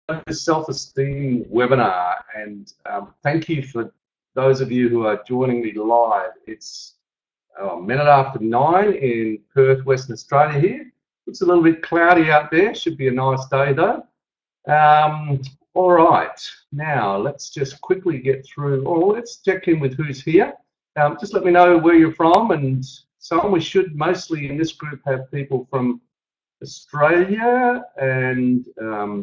Low Self Esteem Webinar, and thank you for those of you who are joining me live. It's a minute after 9 in Perth, Western Australia here. It's a little bit cloudy out there, should be a nice day though. All right, now let's just quickly get through, or let's check in with who's here. Just let me know where you're from and so on. We should mostly in this group have people from Australia and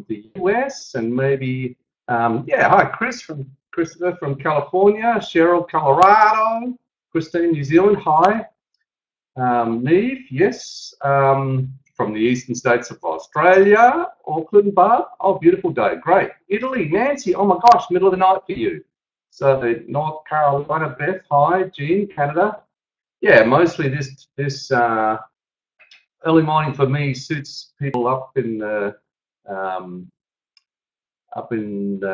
the US, and maybe yeah, hi Christopher from California, Cheryl Colorado, Christine New Zealand, hi, Neve, yes, from the eastern states of Australia, Auckland, Barb, oh beautiful day, great, Italy, Nancy, oh my gosh, middle of the night for you. So North Carolina, Beth, hi, Jean, Canada, yeah, mostly this early morning for me suits people up in the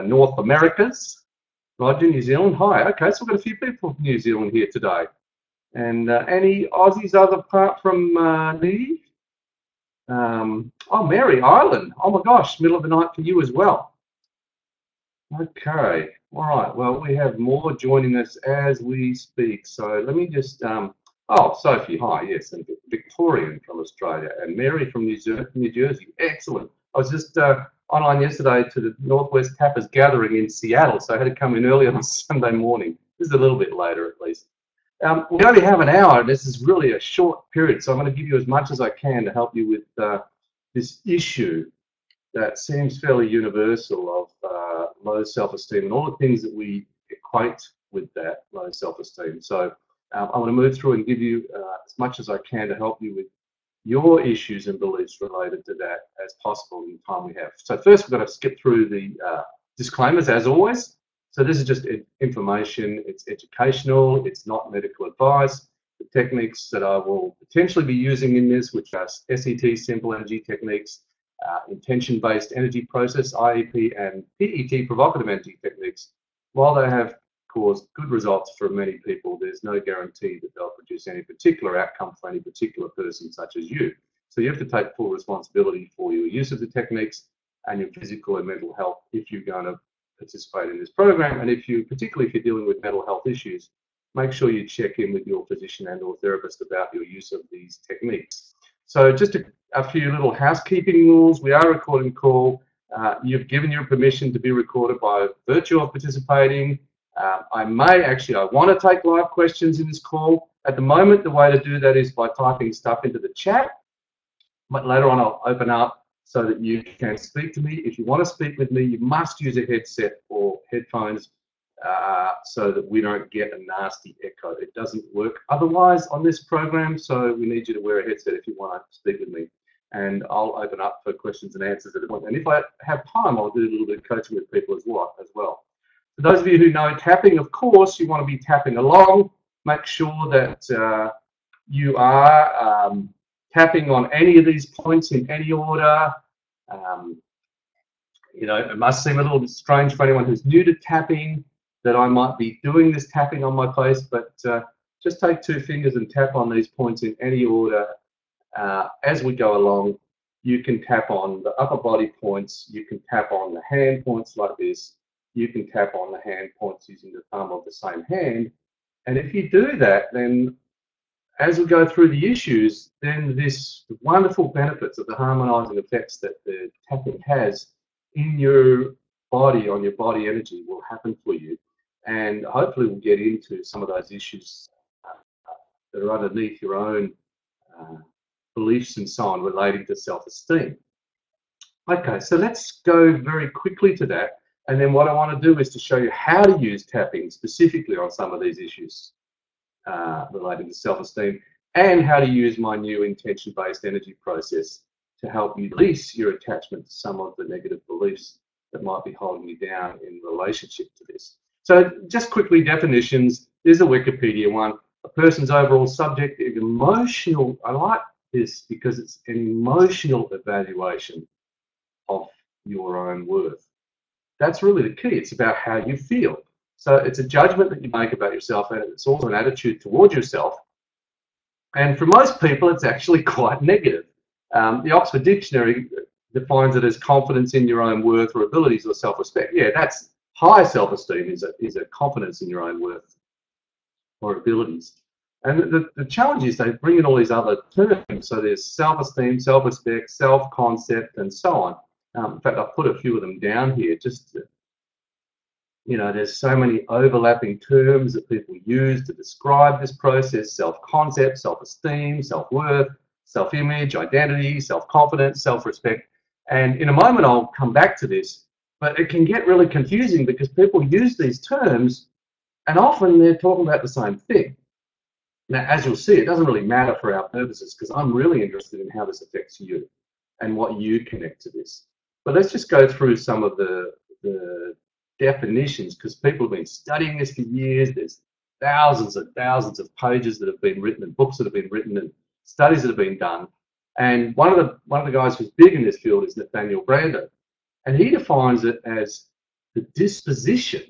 North Americas. Roger, New Zealand. Hi. Okay, so we've got a few people from New Zealand here today. And any Aussies other apart from Neve? Oh, Mary, Ireland. Oh my gosh, middle of the night for you as well. Okay. All right. Well, we have more joining us as we speak. So let me just. Oh, Sophie, hi, yes, and Victorian from Australia, and Mary from New Jersey, excellent. I was just online yesterday to the Northwest Tappers gathering in Seattle, so I had to come in early on Sunday morning. This is a little bit later at least. We only have an hour, and this is really a short period, so I'm going to give you as much as I can to help you with this issue that seems fairly universal of low self-esteem and all the things that we equate with that low self-esteem. So I want to move through and give you as much as I can to help you with your issues and beliefs related to that as possible in the time we have. So first, we're going to skip through the disclaimers as always. So this is just information, it's educational, it's not medical advice. The techniques that I will potentially be using in this, which are SET, simple energy techniques, intention-based energy process, IEP, and PET, provocative energy techniques, while they have caused good results for many people, there's no guarantee that they'll produce any particular outcome for any particular person such as you. So you have to take full responsibility for your use of the techniques and your physical and mental health if you're going to participate in this program. And particularly if you're dealing with mental health issues, make sure you check in with your physician and or therapist about your use of these techniques. So just a few little housekeeping rules. We are recording the call. You've given your permission to be recorded by virtue of participating. I want to take live questions in this call. At the moment, the way to do that is by typing stuff into the chat. But later on, I'll open up so that you can speak to me. If you want to speak with me, you must use a headset or headphones so that we don't get a nasty echo. It doesn't work otherwise on this program, so we need you to wear a headset if you want to speak with me. And I'll open up for questions and answers at a point. And if I have time, I'll do a little bit of coaching with people as well. For those of you who know tapping, of course, you want to be tapping along. Make sure that you are tapping on any of these points in any order. You know, it must seem a little bit strange for anyone who's new to tapping that I might be doing this tapping on my face, but just take 2 fingers and tap on these points in any order as we go along. You can tap on the upper body points. You can tap on the hand points like this. You can tap on the hand points using the thumb of the same hand. And if you do that, then as we go through the issues, then this wonderful benefits of the harmonizing effects that the tapping has in your body, on your body energy, will happen for you. And hopefully we'll get into some of those issues that are underneath your own beliefs and so on relating to self-esteem. Okay, so let's go very quickly to that. And then what I want to do is to show you how to use tapping specifically on some of these issues related to self-esteem, and how to use my new intention-based energy process to help you release your attachment to some of the negative beliefs that might be holding you down in relationship to this. So just quickly, definitions. There's a Wikipedia one. A person's overall subjective emotional, I like this because it's an emotional evaluation of your own worth. That's really the key. It's about how you feel. So it's a judgment that you make about yourself, and it's also an attitude towards yourself. And for most people, it's actually quite negative. The Oxford Dictionary defines it as confidence in your own worth or abilities or self-respect. Yeah, that's high self-esteem is a confidence in your own worth or abilities. And the challenge is they bring in all these other terms. So there's self-esteem, self-respect, self-concept, and so on. In fact, I've put a few of them down here just to, there's so many overlapping terms that people use to describe this process: self-concept, self-esteem, self-worth, self-image, identity, self-confidence, self-respect. And in a moment, I'll come back to this, but it can get really confusing because people use these terms and often they're talking about the same thing. Now, as you'll see, it doesn't really matter for our purposes because I'm really interested in how this affects you and what you connect to this. But let's just go through some of the definitions, because people have been studying this for years. There's thousands and thousands of pages that have been written and books that have been written and studies that have been done. And one of the guys who's big in this field is Nathaniel Brando, and he defines it as the disposition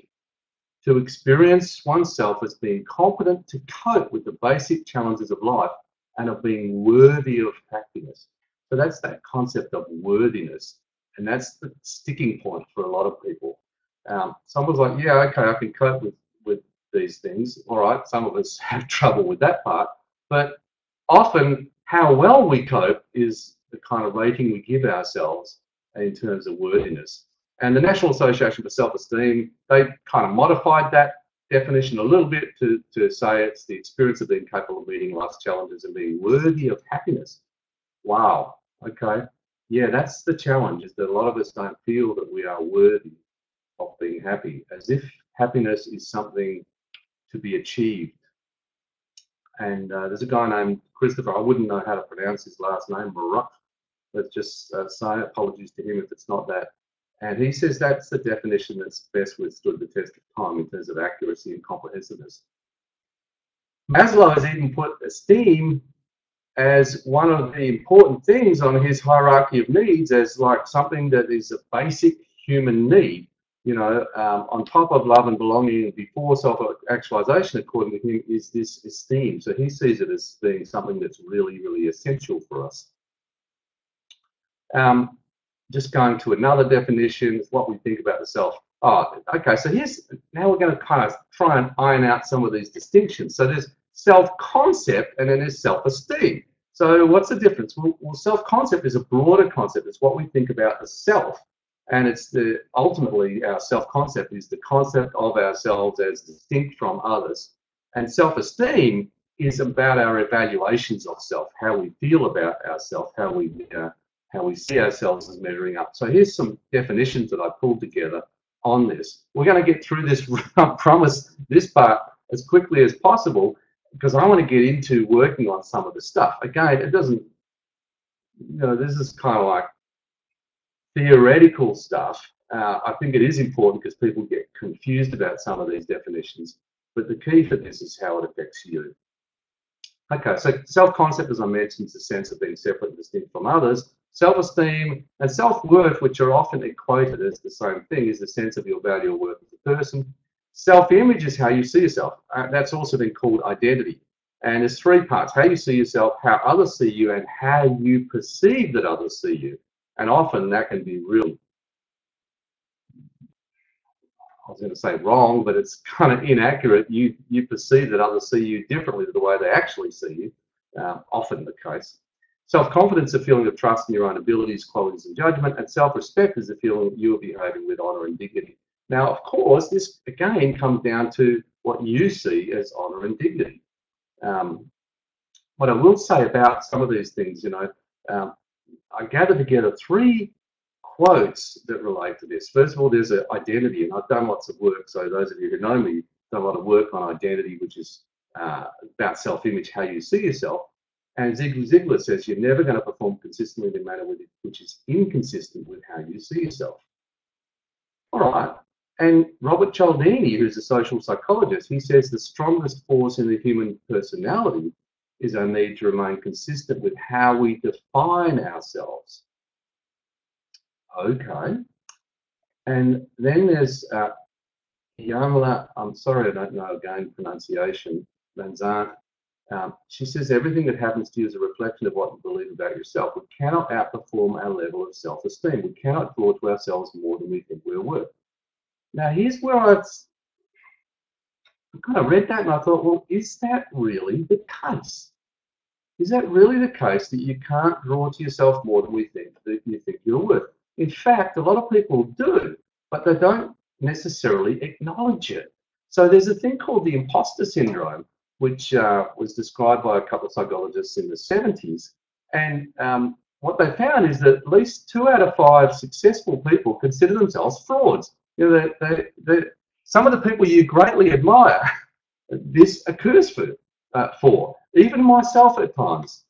to experience oneself as being competent to cope with the basic challenges of life and of being worthy of happiness. So that's that concept of worthiness, and that's the sticking point for a lot of people. Someone's like, yeah, okay, I can cope with these things. All right, some of us have trouble with that part, but often how well we cope is the kind of rating we give ourselves in terms of worthiness. And the National Association for Self-Esteem, they kind of modified that definition a little bit to say it's the experience of being capable of meeting life's challenges and being worthy of happiness. Wow, okay. Yeah, that's the challenge, is that a lot of us don't feel that we are worthy of being happy, as if happiness is something to be achieved. And there's a guy named Christopher, I wouldn't know how to pronounce his last name, Baruch. Let's just say apologies to him if it's not that. And he says that's the definition that's best withstood the test of time in terms of accuracy and comprehensiveness. Maslow has even put esteem as one of the important things on his hierarchy of needs, as like something that is a basic human need, on top of love and belonging and before self-actualization, according to him, is this esteem. So he sees it as being something that's really, really essential for us. Just going to another definition, what we think about the self. Oh, okay, so now we're going to kind of try and iron out some of these distinctions. So there's self-concept and then there's self-esteem. So what's the difference? Well, self-concept is a broader concept. It's what we think about as self. And it's ultimately our self-concept is the concept of ourselves as distinct from others. And self-esteem is about our evaluations of self, how we feel about ourselves, how we see ourselves as measuring up. So here's some definitions that I pulled together on this. We're going to get through this, I promise, this part as quickly as possible, because I want to get into working on some of the stuff. Again, it doesn't, this is kind of like theoretical stuff. I think it is important because people get confused about some of these definitions, but the key for this is how it affects you. Okay, so self-concept, as I mentioned, is the sense of being separate and distinct from others. Self-esteem and self-worth, which are often equated as the same thing, is the sense of your value or worth as a person. Self-image is how you see yourself. That's also been called identity. And there's three parts: how you see yourself, how others see you, and how you perceive that others see you. And often that can be really, I was going to say wrong, but it's kind of inaccurate. You perceive that others see you differently to the way they actually see you, often the case. Self-confidence is a feeling of trust in your own abilities, qualities, and judgment, and self-respect is a feeling that you are behaving with honour and dignity. Now, of course, this again comes down to what you see as honour and dignity. What I will say about some of these things, I gathered together three quotes that relate to this. First of all, there's an identity, and I've done lots of work. So those of you who know me, done a lot of work on identity, which is about self-image, how you see yourself. And Ziglar says you're never going to perform consistently in a manner which is inconsistent with how you see yourself. All right. And Robert Cialdini, who's a social psychologist, he says the strongest force in the human personality is our need to remain consistent with how we define ourselves. Okay. And then there's Yamala, I'm sorry I don't know again pronunciation, Van Zandt. She says everything that happens to you is a reflection of what you believe about yourself. We cannot outperform our level of self-esteem. We cannot draw to ourselves more than we think we're worth. Now, here's where I kind of read that and I thought, well, is that really the case? Is that really the case that you can't draw to yourself more than you think you're worth? In fact, a lot of people do, but they don't necessarily acknowledge it. So there's a thing called the imposter syndrome, which was described by a couple of psychologists in the 70s. And what they found is that at least 2 out of 5 successful people consider themselves frauds. You know, some of the people you greatly admire, this occurs for. Even myself at times.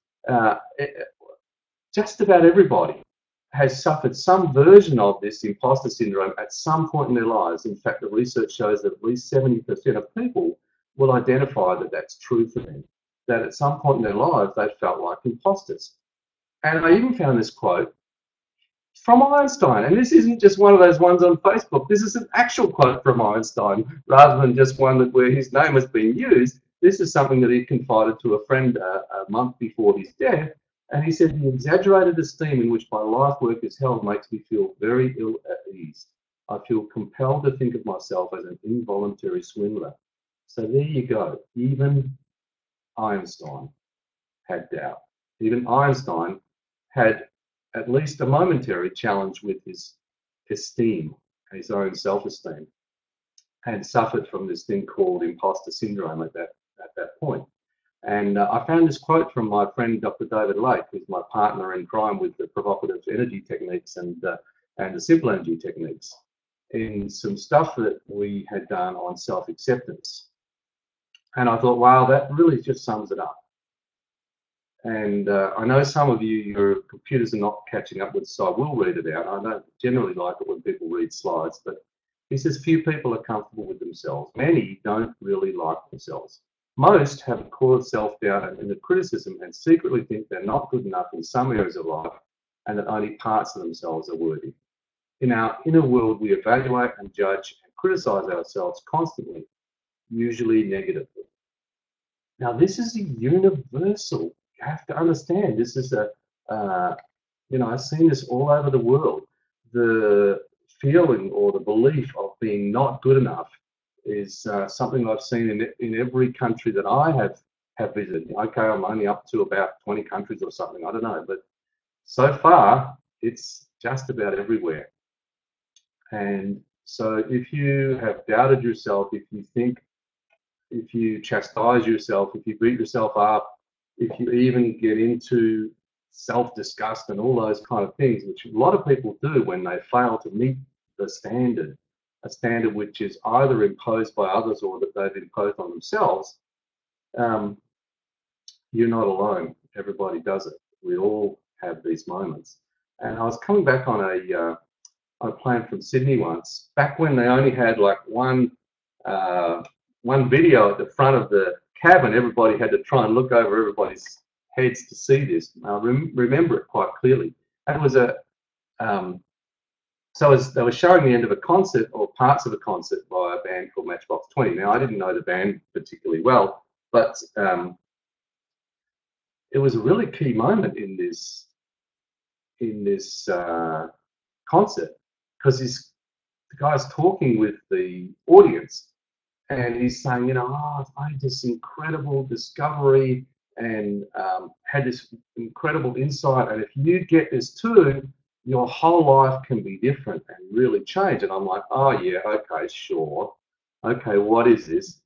Just about everybody has suffered some version of this imposter syndrome at some point in their lives. In fact, the research shows that at least 70% of people will identify that that's true for them, that at some point in their lives they felt like imposters. And I even found this quote from Einstein, and this isn't just one of those ones on Facebook. This is an actual quote from Einstein, rather than just one where his name has been used. This is something that he confided to a friend a month before his death, and he said, "The exaggerated esteem in which my life work is held makes me feel very ill at ease. I feel compelled to think of myself as an involuntary swindler." So there you go. Even Einstein had doubt. Even Einstein had at least a momentary challenge with his esteem, his own self-esteem, and suffered from this thing called imposter syndrome at that point. And I found this quote from my friend Dr. David Lake, who's my partner in crime with the provocative energy techniques and the simple energy techniques, in some stuff that we had done on self-acceptance. And I thought, wow, that really just sums it up. And I know some of you, your computers are not catching up with, so I will read it out. I don't generally like it when people read slides, but he says few people are comfortable with themselves. Many don't really like themselves. Most have a core of self-doubt and inner criticism and secretly think they're not good enough in some areas of life and that only parts of themselves are worthy. In our inner world, we evaluate and judge and criticize ourselves constantly, usually negatively. Now, this is a universal. You have to understand, this is I've seen this all over the world. The feeling or the belief of being not good enough is something I've seen in every country that I have visited. Okay, I'm only up to about 20 countries or something, I don't know, but so far it's just about everywhere. And so if you have doubted yourself, if you chastise yourself, if you beat yourself up, if you even get into self-disgust and all those kind of things, which a lot of people do when they fail to meet the standard, a standard which is either imposed by others or that they've imposed on themselves, you're not alone. Everybody does it. We all have these moments. And I was coming back on a plane from Sydney once, back when they only had like one video at the front of the cabin. Everybody had to try and look over everybody's heads to see this. I remember it quite clearly. And it was they were showing the end of a concert or parts of a concert by a band called Matchbox 20. Now, I didn't know the band particularly well, but it was a really key moment in this concert, because the guy's talking with the audience and he's saying, I've made this incredible discovery and had this incredible insight, and if you get this too, your whole life can be different and really change. And I'm like, oh yeah, okay, sure. Okay, what is this?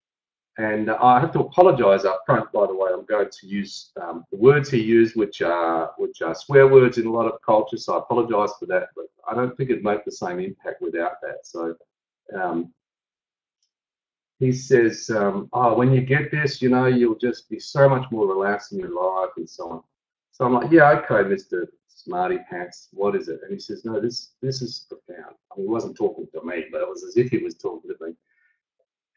And I have to apologise up front, by the way. I'm going to use the words he used, which are swear words in a lot of cultures, so I apologise for that, but I don't think it'd make the same impact without that. So he says, when you get this, you'll just be so much more relaxed in your life and so on. So I'm like, yeah, okay, Mr. Smarty Pants, what is it? And he says, no, this is profound. I mean, he wasn't talking to me, but it was as if he was talking to me.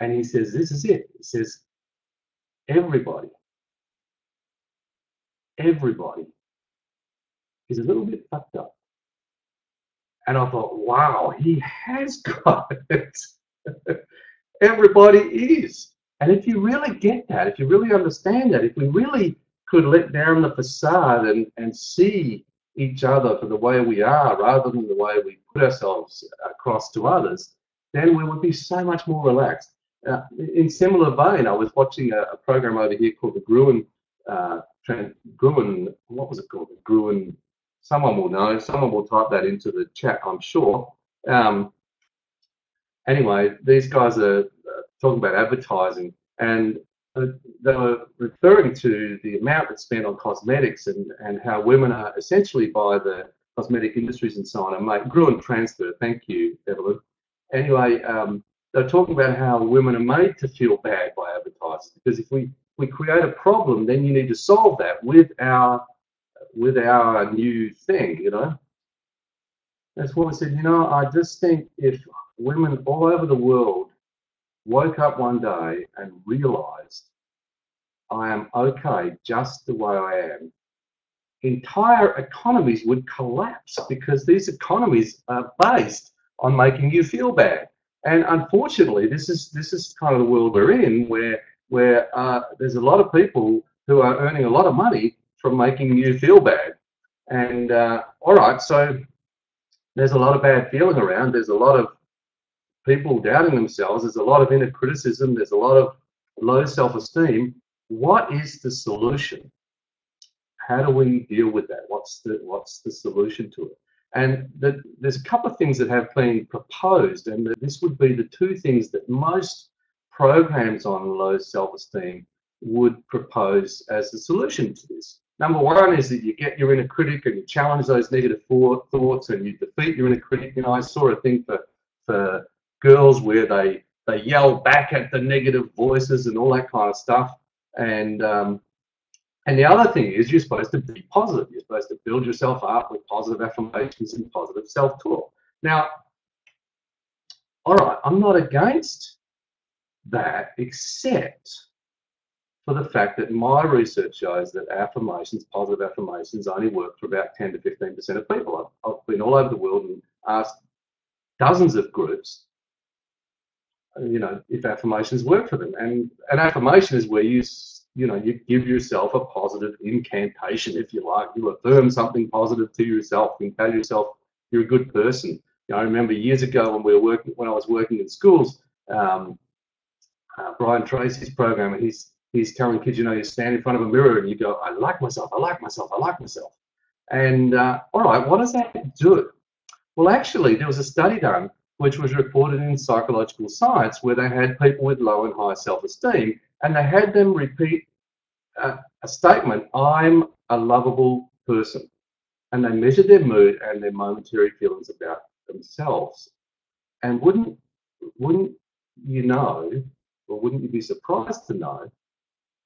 And he says, this is it. He says, everybody is a little bit fucked up. And I thought, wow, he has got it. Everybody is. And if you really get that, if you really understand that, if we really could let down the facade and see each other for the way we are rather than the way we put ourselves across to others, then we would be so much more relaxed. In similar vein, I was watching a program over here called the Gruen, what was it called? The Gruen, someone will know, someone will type that into the chat, I'm sure. Anyway, these guys are talking about advertising, and they were referring to the amount that's spent on cosmetics and how women are essentially by the cosmetic industries and so on, and make Gruen transfer. Thank you, Evelyn. Anyway, they're talking about how women are made to feel bad by advertising, because if we create a problem, then you need to solve that with our new thing, you know. That's what I said, you know, I just think if women all over the world woke up one day and realized I am okay just the way I am, entire economies would collapse, because these economies are based on making you feel bad. And unfortunately, this is kind of the world we're in, where there's a lot of people who are earning a lot of money from making you feel bad. And all right, so there's a lot of bad feeling around. There's a lot of people doubting themselves. There's a lot of inner criticism. There's a lot of low self-esteem. What is the solution? How do we deal with that? What's the solution to it? And there's a couple of things that have been proposed, and this would be the two things that most programs on low self-esteem would propose as the solution to this. Number one is that you get your inner critic and you challenge those negative thoughts and you defeat your inner critic. You know, I saw a thing for girls where they yell back at the negative voices and all that kind of stuff. And the other thing is you're supposed to be positive. You're supposed to build yourself up with positive affirmations and positive self-talk. Now, all right, I'm not against that, except for the fact that my research shows that affirmations, positive affirmations, only work for about 10 to 15% of people. I've been all over the world and asked dozens of groups, you know, if affirmations work for them. And an affirmation is where you give yourself a positive incantation, if you like. You affirm something positive to yourself and tell yourself you're a good person. You know, I remember years ago when I was working in schools, Brian Tracy's program, and he's telling kids, you know, you stand in front of a mirror and you go, I like myself, I like myself, I like myself. And all right, what does that do? Well, actually, there was a study done which was reported in Psychological Science, where they had people with low and high self-esteem, and they had them repeat a statement, I'm a lovable person. And they measured their mood and their momentary feelings about themselves. And wouldn't you know, or wouldn't you be surprised to know,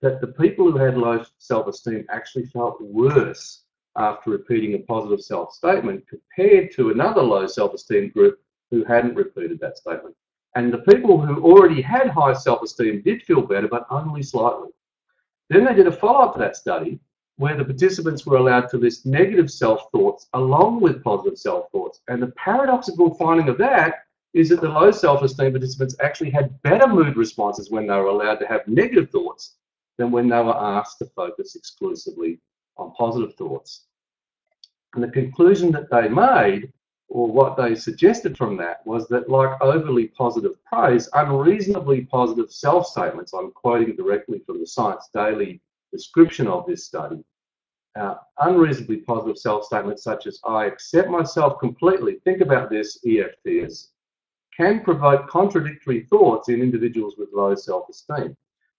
that the people who had low self-esteem actually felt worse after repeating a positive self-statement compared to another low self-esteem group who hadn't repeated that statement. And the people who already had high self-esteem did feel better, but only slightly. Then they did a follow-up to that study where the participants were allowed to list negative self-thoughts along with positive self-thoughts. And the paradoxical finding of that is that the low self-esteem participants actually had better mood responses when they were allowed to have negative thoughts than when they were asked to focus exclusively on positive thoughts. And the conclusion that they made, or what they suggested from that, was that like overly positive praise, unreasonably positive self-statements, I'm quoting directly from the Science Daily description of this study, unreasonably positive self-statements such as, I accept myself completely, think about this, EFTers, can provoke contradictory thoughts in individuals with low self-esteem.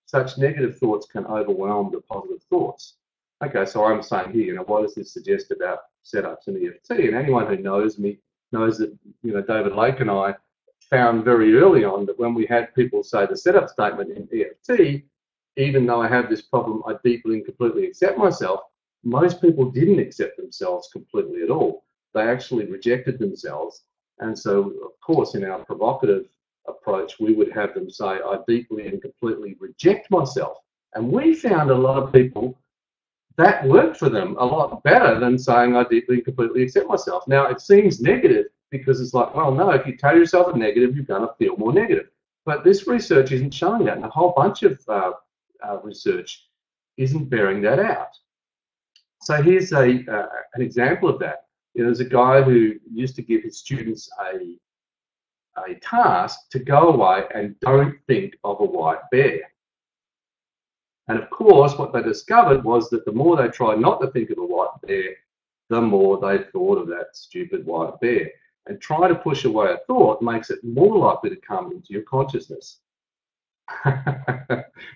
Such negative thoughts can overwhelm the positive thoughts. Okay, so I'm saying here, you know, what does this suggest about setups in EFT? And anyone who knows me knows that, you know, David Lake and I found very early on that when we had people say the setup statement in EFT, even though I have this problem, I deeply and completely accept myself, most people didn't accept themselves completely at all. They actually rejected themselves. And so, of course, in our provocative approach, we would have them say, I deeply and completely reject myself. And we found a lot of people that worked for them a lot better than saying I deeply and completely accept myself. Now, it seems negative because it's like, well, no, if you tell yourself a negative, you're going to feel more negative. But this research isn't showing that, and a whole bunch of research isn't bearing that out. So here's an example of that. There's a guy who used to give his students a task to go away and don't think of a white bear. And of course, what they discovered was that the more they tried not to think of a white bear, the more they thought of that stupid white bear. And trying to push away a thought makes it more likely to come into your consciousness.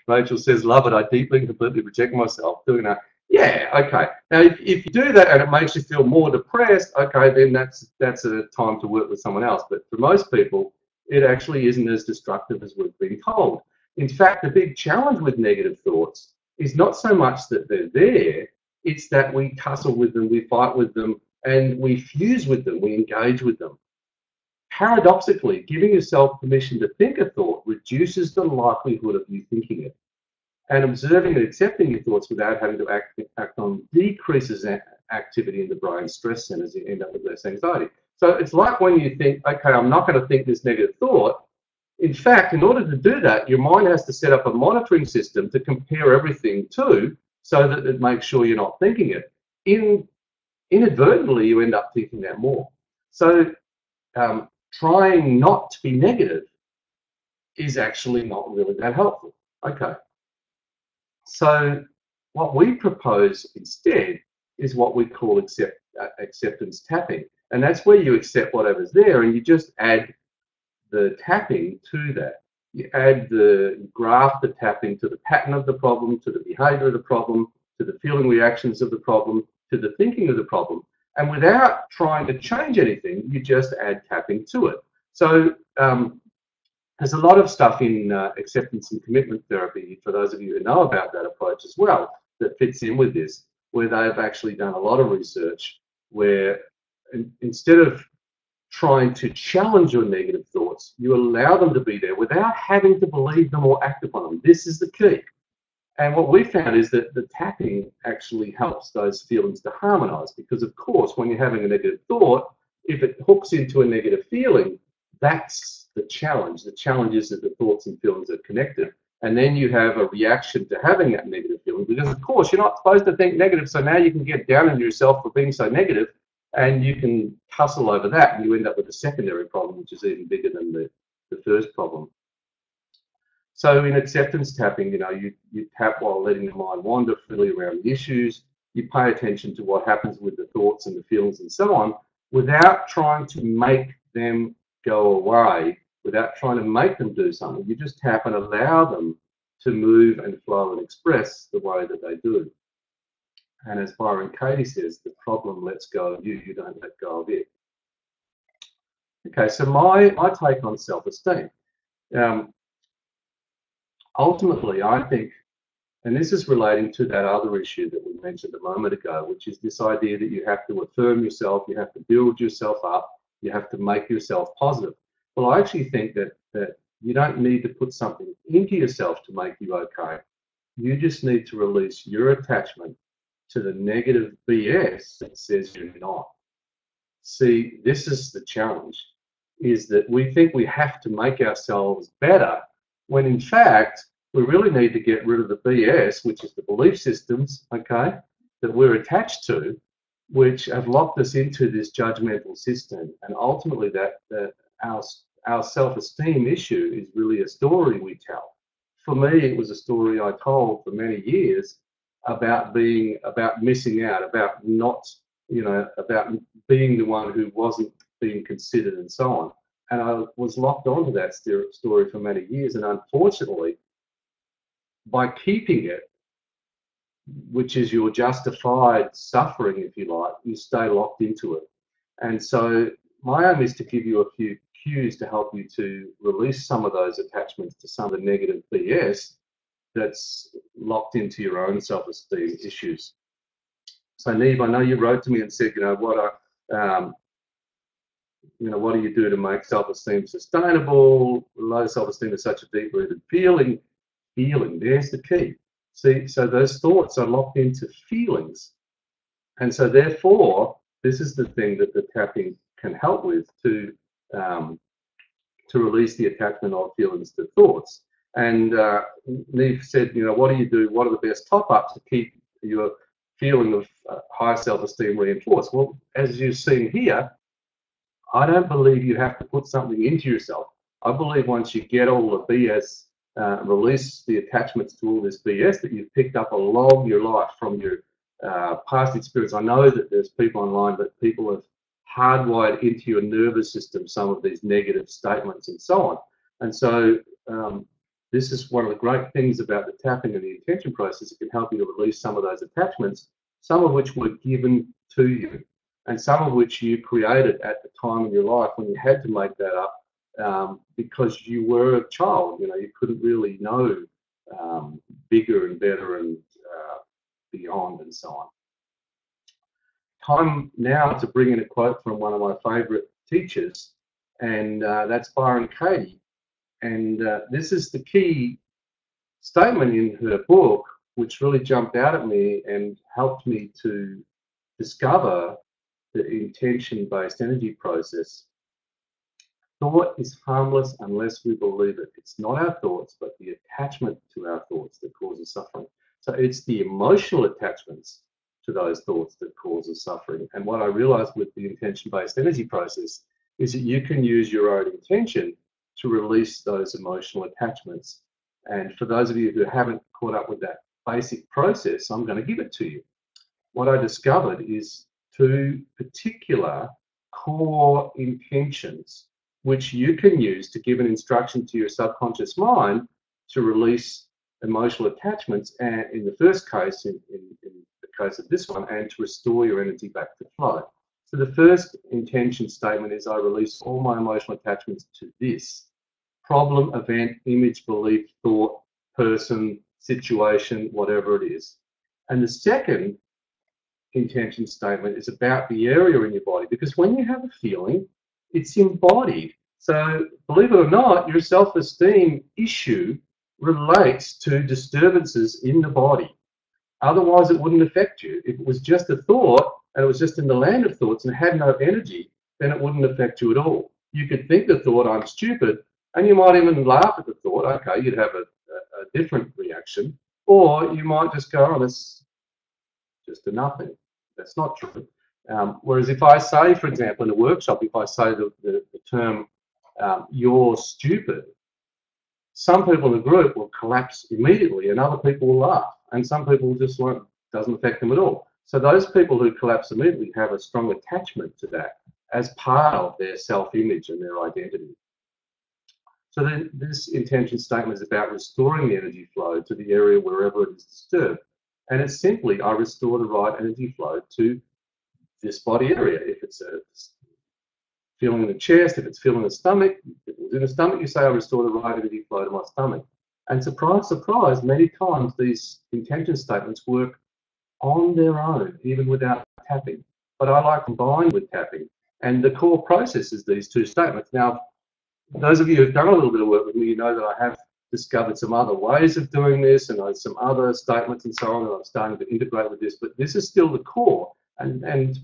Rachel says, love it, I deeply and completely reject myself doing that. Yeah, okay. Now, if you do that and it makes you feel more depressed, okay, then that's a time to work with someone else. But for most people, it actually isn't as destructive as we've been told. In fact, the big challenge with negative thoughts is not so much that they're there, it's that we tussle with them, we fight with them, and we fuse with them, we engage with them. Paradoxically, giving yourself permission to think a thought reduces the likelihood of you thinking it. And observing and accepting your thoughts without having to act on decreases activity in the brain, stress centers, you end up with less anxiety. So it's like when you think, okay, I'm not going to think this negative thought. In fact, in order to do that, your mind has to set up a monitoring system to compare everything to, so that it makes sure you're not thinking it. Inadvertently, you end up thinking that more. So trying not to be negative is actually not really that helpful. Okay. So what we propose instead is what we call acceptance tapping. And that's where you accept whatever's there and you just add the tapping to that. You graft the tapping to the pattern of the problem, to the behavior of the problem, to the feeling reactions of the problem, to the thinking of the problem. And without trying to change anything, you just add tapping to it. So there's a lot of stuff in acceptance and commitment therapy, for those of you who know about that approach as well, that fits in with this, where they've actually done a lot of research where instead of trying to challenge your negative thoughts, you allow them to be there without having to believe them or act upon them. This is the key. And what we found is that the tapping actually helps those feelings to harmonize, because of course, when you're having a negative thought, if it hooks into a negative feeling, that's the challenge. The challenge is that the thoughts and feelings are connected. And then you have a reaction to having that negative feeling, because of course you're not supposed to think negative, so now you can get down on yourself for being so negative, and you can tussle over that, and you end up with a secondary problem, which is even bigger than the first problem. So in acceptance tapping, you tap while letting the mind wander freely around the issues. You pay attention to what happens with the thoughts and the feelings and so on, without trying to make them go away, without trying to make them do something. You just tap and allow them to move and flow and express the way that they do. And as Byron Katie says, the problem lets go of you, you don't let go of it. Okay, so my take on self-esteem. Ultimately, I think, and this is relating to that other issue that we mentioned a moment ago, which is this idea that you have to affirm yourself, you have to build yourself up, you have to make yourself positive. Well, I actually think that you don't need to put something into yourself to make you okay. You just need to release your attachment to the negative BS that says you're not. See, this is the challenge, is that we think we have to make ourselves better, when in fact, we really need to get rid of the BS, which is the belief systems, okay, that we're attached to, which have locked us into this judgmental system. And ultimately our self-esteem issue is really a story we tell. For me, it was a story I told for many years about missing out, about not, about being the one who wasn't being considered and so on. And I was locked onto that story for many years. And unfortunately, by keeping it, which is your justified suffering, if you like, you stay locked into it. And so my aim is to give you a few cues to help you to release some of those attachments to some of the negative BS that's locked into your own self-esteem issues. So Neve, I know you wrote to me and said, what do you do to make self-esteem sustainable? Low self-esteem is such a deep-rooted feeling. There's the key. See, so those thoughts are locked into feelings. And so therefore, this is the thing that the tapping can help with, to to release the attachment of feelings to thoughts. And Neve said, you know, what do you do? What are the best top-ups to keep your feeling of high self-esteem reinforced? Well, as you've seen here, I don't believe you have to put something into yourself. I believe once you get all the BS, release the attachments to all this BS, that you've picked up a lot of your life from your past experience. I know that there's people online that people have hardwired into your nervous system some of these negative statements and so on. And so this is one of the great things about the tapping and the intention process. It can help you to release some of those attachments, some of which were given to you, and some of which you created at the time in your life when you had to make that up because you were a child. You know, you couldn't really know bigger and better and beyond and so on. Time now to bring in a quote from one of my favourite teachers, and that's Byron Katie. And this is the key statement in her book, which really jumped out at me and helped me to discover the intention-based energy process. Thought is harmless unless we believe it. It's not our thoughts, but the attachment to our thoughts that causes suffering. So it's the emotional attachments to those thoughts that causes suffering. And what I realized with the intention-based energy process is that you can use your own intention to release those emotional attachments. And for those of you who haven't caught up with that basic process, I'm going to give it to you. What I discovered is 2 particular core intentions which you can use to give an instruction to your subconscious mind to release emotional attachments, and in the first case, in the case of this one, and to restore your energy back to flow. So the first intention statement is, I release all my emotional attachments to this problem, event, image, belief, thought, person, situation, whatever it is. And the second intention statement is about the area in your body, because when you have a feeling, it's embodied. So believe it or not, your self-esteem issue relates to disturbances in the body. Otherwise, it wouldn't affect you. If it was just a thought and it was just in the land of thoughts and had no energy, then it wouldn't affect you at all. You could think the thought, I'm stupid, and you might even laugh at the thought. Okay, you'd have a different reaction. Or you might just go, oh, that's just a nothing. That's not true. Whereas if I say, for example, in a workshop, if I say the term, you're stupid, some people in the group will collapse immediately and other people will laugh. And some people just won't, doesn't affect them at all. So those people who collapse immediately have a strong attachment to that as part of their self-image and their identity. So then this intention statement is about restoring the energy flow to the area wherever it is disturbed. And it's simply, I restore the right energy flow to this body area. If it's a feeling in the chest, if it's feeling in the stomach, if it was in the stomach, you say, I restore the right energy flow to my stomach. And surprise, surprise, many times these intention statements work on their own, even without tapping. But I like combined with tapping. And the core process is these 2 statements. Now, those of you who've done a little bit of work with me, you know that I have discovered some other ways of doing this and some other statements and so on that I'm starting to integrate with this, but this is still the core. And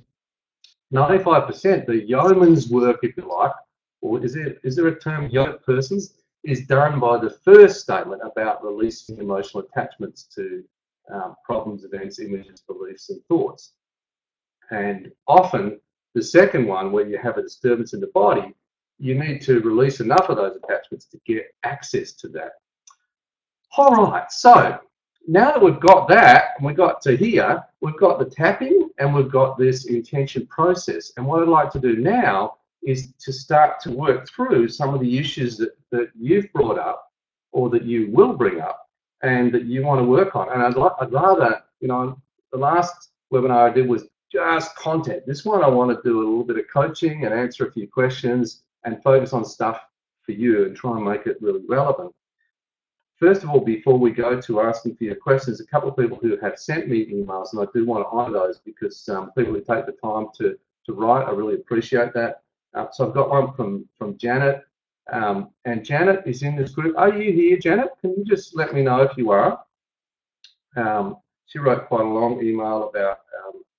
95%, the yeoman's work, if you like, or is there a term, yoke persons, is done by the first statement about releasing emotional attachments to problems, events, images, beliefs, and thoughts. And often, the second one, where you have a disturbance in the body, you need to release enough of those attachments to get access to that. All right, so now that we've got that, and we got to here, we've got the tapping and we've got this intention process. And what I'd like to do now is to start to work through some of the issues that you've brought up or that you will bring up and that you want to work on. And I'd rather, you know, the last webinar I did was just content. This one I want to do a little bit of coaching and answer a few questions and focus on stuff for you and try and make it really relevant. First of all, before we go to asking for your questions, a couple of people who have sent me emails, and I do want to honour those because people who take the time to write, I really appreciate that. So I've got one from Janet, and Janet is in this group. Are you here, Janet? Can you just let me know if you are? She wrote quite a long email about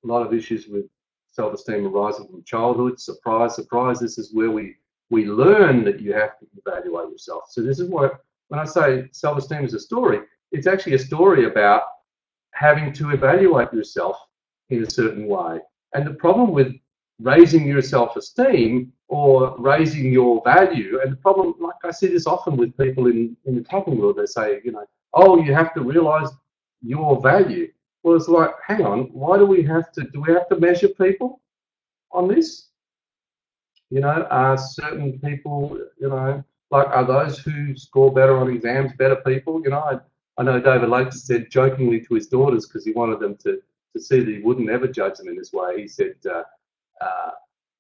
a lot of issues with self-esteem arising from childhood. Surprise, surprise, this is where we we learn that you have to evaluate yourself. So this is what, when I say self-esteem is a story, it's actually a story about having to evaluate yourself in a certain way. And the problem with raising your self-esteem or raising your value, and the problem, like I see this often with people in the tapping world, they say, you know, oh, you have to realize your value. Well, it's like, hang on, why do we have to measure people on this? You know, are certain people, you know, like, are those who score better on exams better people? You know, I know David Lake said jokingly to his daughters, because he wanted them to see that he wouldn't ever judge them in this way. He said,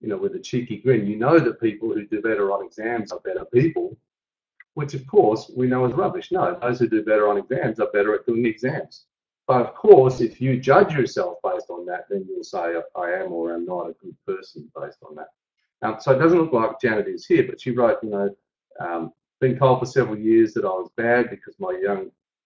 you know, with a cheeky grin, you know that people who do better on exams are better people, which of course we know is rubbish. No, those who do better on exams are better at doing the exams. But of course, if you judge yourself based on that, then you'll say, I am or am not a good person based on that. So it doesn't look like Janet is here, but she wrote, you know, been told for several years that I was bad because my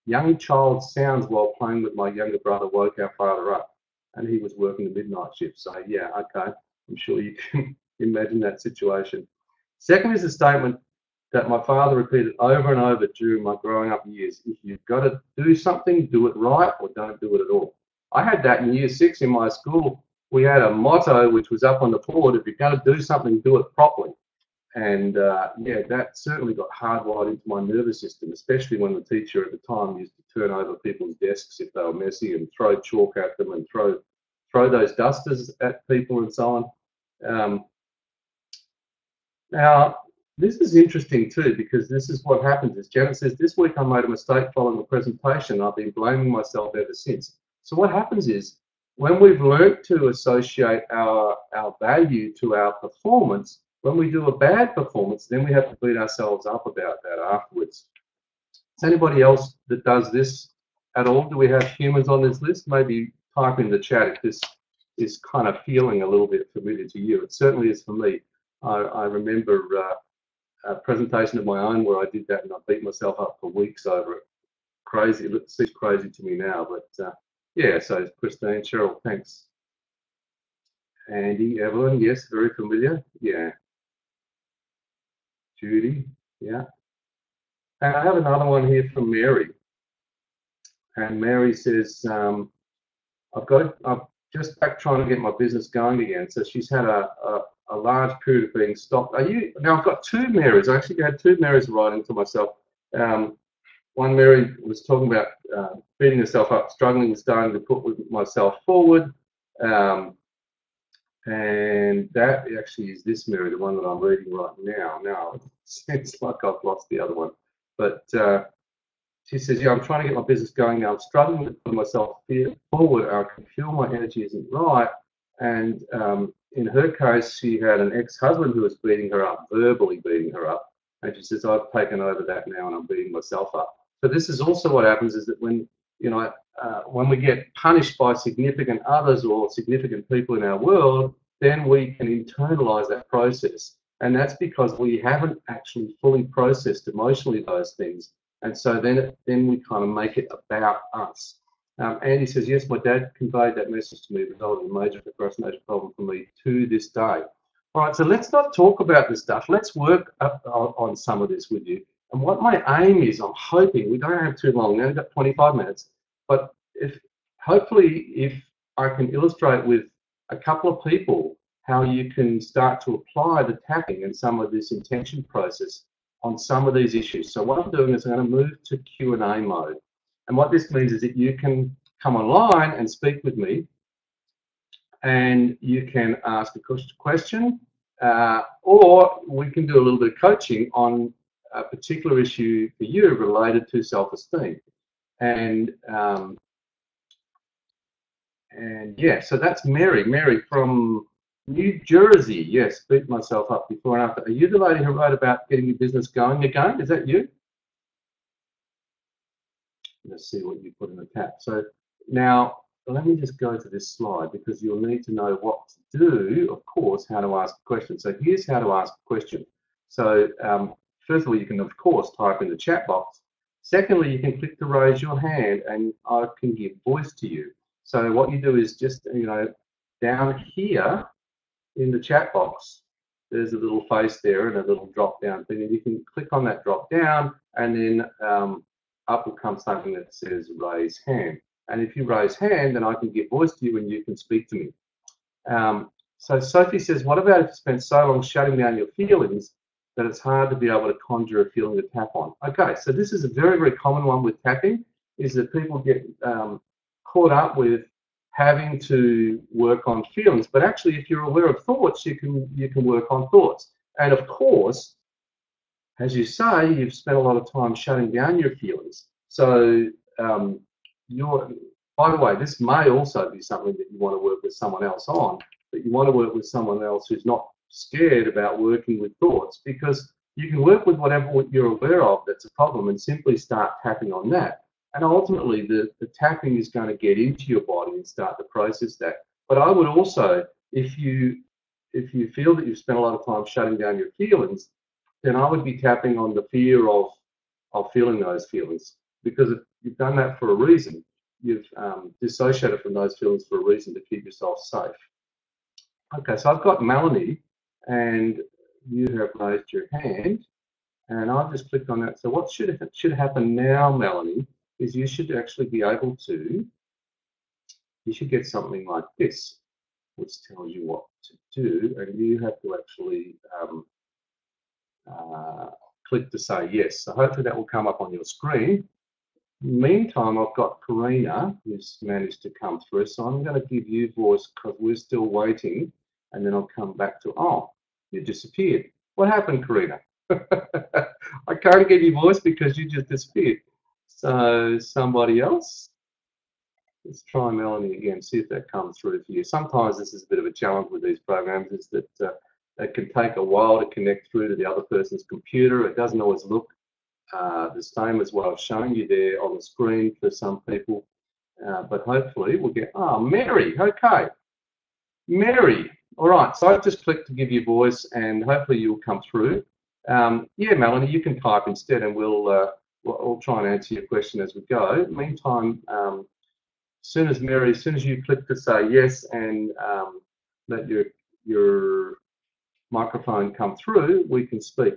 young child's sounds while playing with my younger brother woke our father up, and he was working the midnight shift. So yeah, okay, I'm sure you can imagine that situation. Second is a statement that my father repeated over and over during my growing up years: if you've got to do something, do it right or don't do it at all. I had that in year 6 in my school. We had a motto which was up on the board: if you're going to do something, do it properly. And yeah, that certainly got hardwired into my nervous system, especially when the teacher at the time used to turn over people's desks if they were messy and throw chalk at them and throw those dusters at people and so on. Now, this is interesting too, because this is what happens. Is Janet says, this week I made a mistake following the presentation. I've been blaming myself ever since. So what happens is, when we've learnt to associate our value to our performance, when we do a bad performance, then we have to beat ourselves up about that afterwards. Is anybody else that does this at all? Do we have humans on this list? Maybe type in the chat if this is kind of feeling a little bit familiar to you. It certainly is for me. I remember a presentation of my own where I did that, and I beat myself up for weeks over it. Crazy. It seems crazy to me now, but yeah. So Christine, Cheryl, thanks. Andy, Evelyn, yes, very familiar. Yeah. Judy, yeah. And I have another one here from Mary. And Mary says, I'm just back trying to get my business going again. So she's had a large period of being stopped. Now I've got two Marys. I actually had two Marys writing to myself. One Mary was talking about beating herself up, struggling, starting to put myself forward. And that actually is this Mary, the one that I'm reading right now. Now, it seems like I've lost the other one. But she says, yeah, I'm trying to get my business going now. I'm struggling to put myself forward. I can feel my energy isn't right. And in her case, she had an ex-husband who was beating her up, verbally beating her up. And she says, I've taken over that now and I'm beating myself up. So this is also what happens, is that when, you know, when we get punished by significant others or significant people in our world, then we can internalize that process. And that's because we haven't actually fully processed emotionally those things. And so then we kind of make it about us. Andy says, yes, my dad conveyed that message to me, resulting in a major procrastination problem for me to this day. All right, so let's not talk about this stuff. Let's work up on some of this with you. And what my aim is, I'm hoping, we don't have too long, we've only got 25 minutes, but hopefully if I can illustrate with a couple of people how you can start to apply the tapping and some of this intention process on some of these issues. So what I'm doing is I'm going to move to Q&A mode. And what this means is that you can come online and speak with me, and you can ask a question, or we can do a little bit of coaching on a particular issue for you related to self-esteem. And yeah, so that's Mary. Mary from New Jersey. Yes, beat myself up before and after. Are you the lady who wrote about getting your business going again? Is that you? Let's see what you put in the chat. So now let me just go to this slide, because you'll need to know what to do, of course, how to ask a question. So here's how to ask a question. So first of all, you can, of course, type in the chat box. Secondly, you can click to raise your hand and I can give voice to you. So what you do is just, you know, down here in the chat box, there's a little face there and a little drop down thing, and you can click on that drop down, and then up will come something that says raise hand. And if you raise hand, then I can give voice to you and you can speak to me. So Sophie says, what about if you spend so long shutting down your feelings that it's hard to be able to conjure a feeling to tap on? Okay, so this is a very, very common one with tapping, is that people get caught up with having to work on feelings. But actually, if you're aware of thoughts, you can work on thoughts. And of course, as you say, you've spent a lot of time shutting down your feelings. So by the way, this may also be something that you want to work with someone else on, but you want to work with someone else who's not scared about working with thoughts, because you can work with whatever you're aware of that's a problem and simply start tapping on that. And ultimately, the tapping is going to get into your body and start to process that. But I would also, if you feel that you've spent a lot of time shutting down your feelings, then I would be tapping on the fear of feeling those feelings, because if you've done that for a reason, you've dissociated from those feelings for a reason to keep yourself safe. Okay, so I've got Melanie, and you have raised your hand, and I've just clicked on that. So what should happen now, Melanie, is you should actually be able to, you should get something like this, which tells you what to do, and you have to actually click to say yes. So hopefully that will come up on your screen. Meantime, I've got Karina, who's managed to come through, so I'm going to give you voice because we're still waiting, and then I'll come back to, oh, you disappeared. What happened, Karina? I can't give you voice because you just disappeared. So somebody else? Let's try Melanie again, see if that comes through for you. Sometimes this is a bit of a challenge with these programs, is that it can take a while to connect through to the other person's computer. It doesn't always look the same as what I've shown you there on the screen for some people, but hopefully we'll get, Mary, okay. Mary, all right, so I've just clicked to give you voice and hopefully you'll come through. Yeah, Melanie, you can type instead and we'll try and answer your question as we go. Meantime, as soon as you click to say yes and let your microphone come through, we can speak.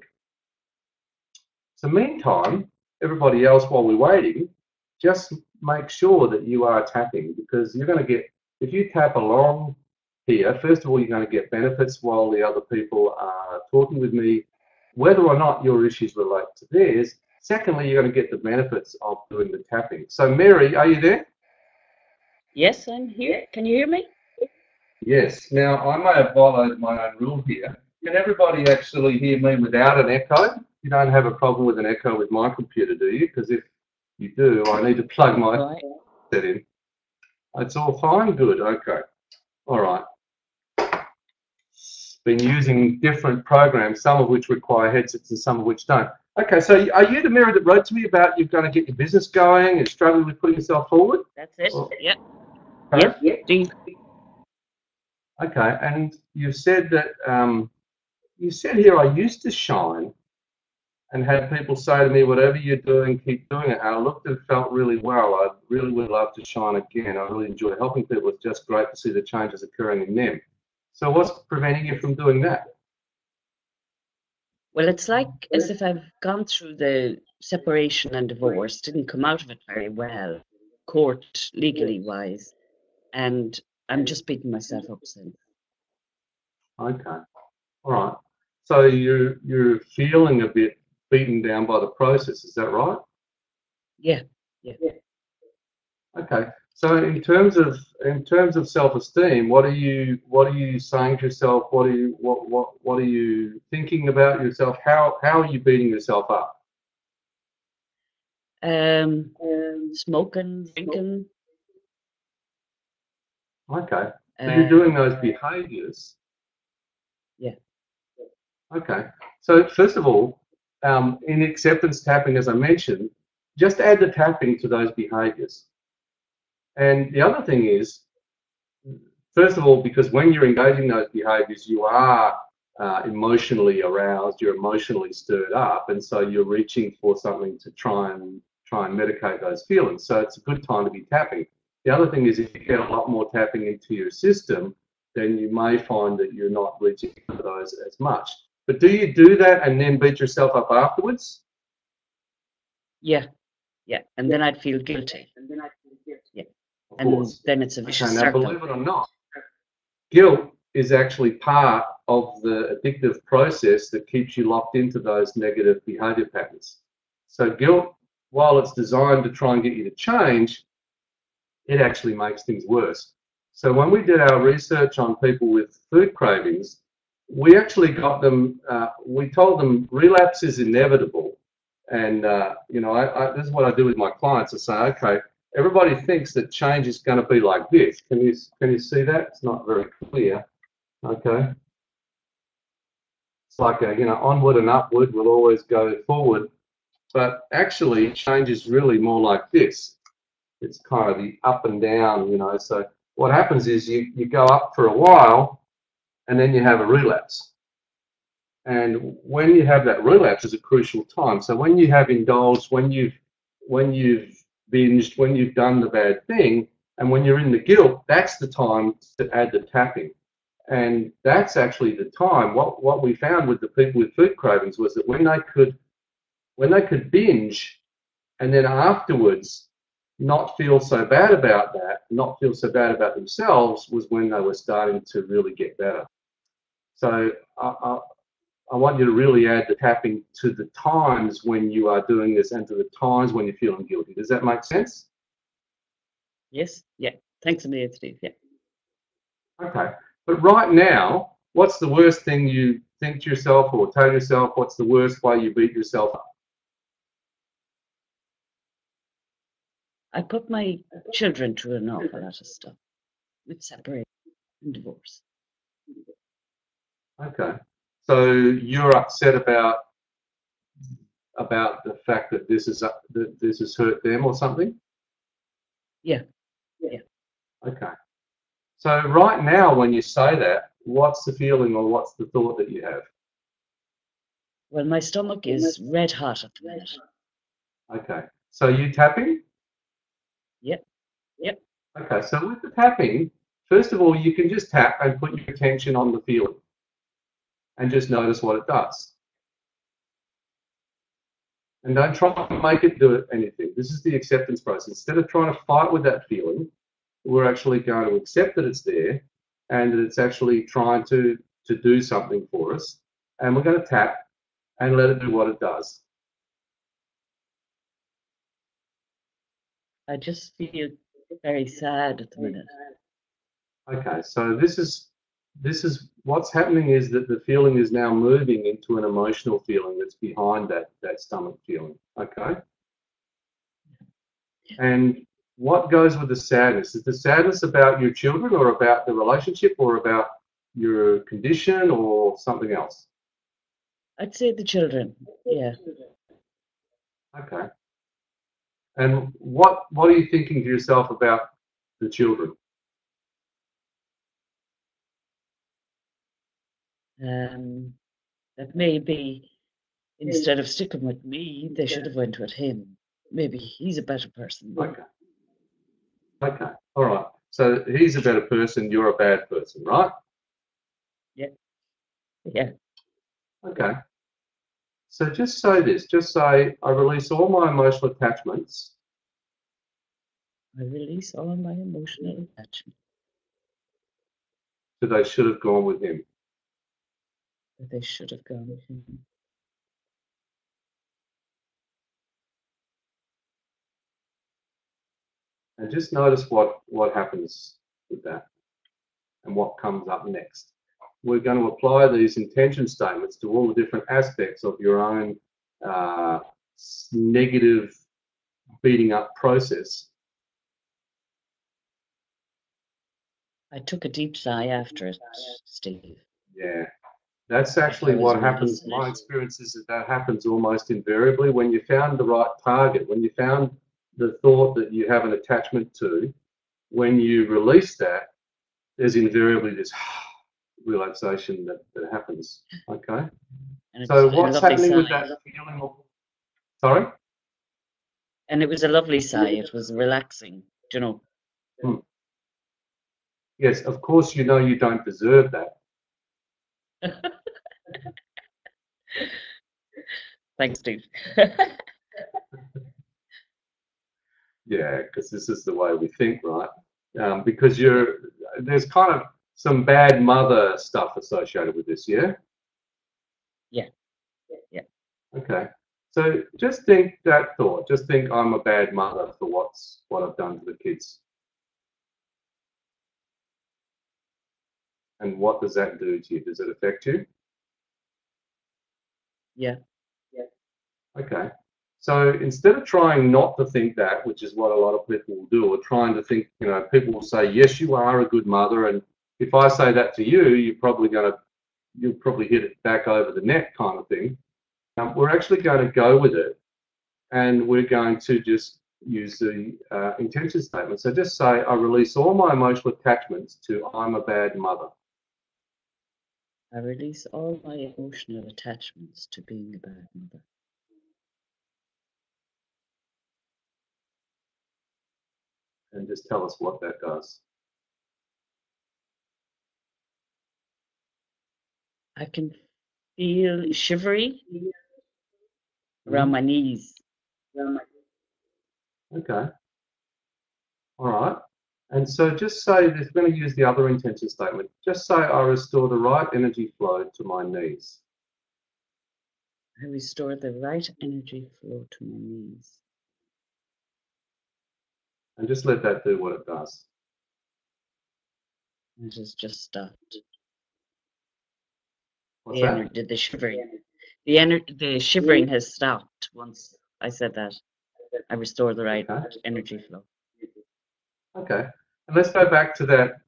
So meantime, everybody else, while we're waiting, just make sure that you are tapping, because you're going to get, if you tap along here, first of all, you're going to get benefits while the other people are talking with me, whether or not your issues relate to theirs. Secondly, you're going to get the benefits of doing the tapping. So Mary, are you there? Yes, I'm here. Can you hear me? Yes. Now, I may have followed my own rule here. Can everybody actually hear me without an echo? You don't have a problem with an echo with my computer, do you? Because if you do, I need to plug my headset in. It's all fine? Good. Okay. All right. Been using different programs, some of which require headsets and some of which don't. Okay, so are you the Mary that wrote to me about you're going to get your business going and struggling with putting yourself forward? That's it. Yep. Okay. Yep. Okay, and you said that you said here, I used to shine and had people say to me, whatever you're doing, keep doing it. And I looked and felt really well. I really would love to shine again. I really enjoy helping people. It's just great to see the changes occurring in them. So what's preventing you from doing that? Well, it's like as if I've gone through the separation and divorce, didn't come out of it very well, court legally wise, and I'm just beating myself up since. Okay, all right. So you're feeling a bit beaten down by the process, is that right? Yeah. Okay. So in terms of self-esteem, what are you saying to yourself? What are you thinking about yourself? How are you beating yourself up? Smoking, drinking. Okay. So you're doing those behaviours. Yeah. Okay. So first of all, in acceptance tapping, as I mentioned, just add the tapping to those behaviours. And the other thing is, first of all, because when you're engaging those behaviours, you are emotionally aroused, you're emotionally stirred up, and so you're reaching for something to try and medicate those feelings. So it's a good time to be tapping. The other thing is, if you get a lot more tapping into your system, then you may find that you're not reaching for those as much. But do you do that and then beat yourself up afterwards? Yeah, and then I'd feel guilty. Yeah, Of course. And then it's a vicious Okay, now circle. believe it or not, guilt is actually part of the addictive process that keeps you locked into those negative behavior patterns. So guilt, while it's designed to try and get you to change, it actually makes things worse. So when we did our research on people with food cravings, we actually got them, we told them relapse is inevitable. And, you know, this is what I do with my clients. I say, okay, everybody thinks that change is going to be like this. Can you see that? It's not very clear. Okay. It's like, you know, onward and upward, we'll always go forward. But actually, change is really more like this. It's kind of the up and down, you know. So what happens is you go up for a while and then you have a relapse. And when you have that relapse is a crucial time. So when you have indulged, when you've binged, when you've done the bad thing, and when you're in the guilt, that's the time to add the tapping. And that's actually the time. What we found with the people with food cravings was that when they could binge and then afterwards not feel so bad about that, not feel so bad about themselves, was when they were starting to really get better. So I want you to really add the tapping to the times when you are doing this and to the times when you're feeling guilty. Does that make sense? Yes, yeah. Thanks a million, Steve. Yeah. Okay. But right now, what's the worst thing you think to yourself or tell yourself? What's the worst way you beat yourself up? I put my children through an awful lot of stuff with separation and divorce. Okay. So you're upset about the fact that this has hurt them or something? Yeah. Okay. So right now, when you say that, what's the feeling or what's the thought that you have? Well, my stomach is red hot at the minute. Okay. So you tapping? Yep. Okay. So with the tapping, first of all, you can just tap and put your attention on the feeling and just notice what it does. And don't try to make it do anything. This is the acceptance process. Instead of trying to fight with that feeling, we're actually going to accept that it's there and that it's actually trying to do something for us. And we're going to tap and let it do what it does. I just feel very sad at the minute. Okay, so this is what's happening is that the feeling is now moving into an emotional feeling that's behind that stomach feeling. Okay? And what goes with the sadness? Is the sadness about your children or about the relationship or about your condition or something else? I'd say the children. Yeah. Okay. And what are you thinking to yourself about the children? That maybe instead of sticking with me, they should have went with him. Maybe he's a better person. Okay. All right. So he's a better person, you're a bad person, right? Yeah. Okay. So just say this. Just say, I release all my emotional attachments. I release all my emotional attachment. So they should have gone with him. That they should have gone with him. And just notice what happens with that and what comes up next. We're going to apply these intention statements to all the different aspects of your own negative beating up process. I took a deep sigh after it, Steve. Yeah, that's actually what happens. My experience is that happens almost invariably when you found the right target, when you found the thought that you have an attachment to, when you release that, there's invariably this relaxation that happens. Okay. So what's happening with that feeling? Sorry? And it was a lovely sigh. It was relaxing, you know. Yes, of course you know you don't deserve that. Thanks, Steve. Yeah, because this is the way we think, right? Because there's kind of some bad mother stuff associated with this, yeah? Yeah, yeah. Okay. So just think that thought. Just think I'm a bad mother for what I've done to the kids. And what does that do to you? Does it affect you? Yeah. Okay. So instead of trying not to think that, which is what a lot of people will do, or trying to think, people will say, yes, you are a good mother, and if I say that to you, you'll probably hit it back over the net kind of thing. We're actually going to go with it, and we're going to just use the intention statement. So just say, I release all my emotional attachments to I'm a bad mother. I release all my emotional attachments to being a bad mother. And just tell us what that does. I can feel shivery around my knees. Okay. All right. And so just say, we're going to use the other intention statement. Just say, I restore the right energy flow to my knees. I restore the right energy flow to my knees. And just let that do what it does. It has just stopped. What's that? The shivering. The shivering has stopped once I said that. I restore the right energy flow. Okay. And let's go back to that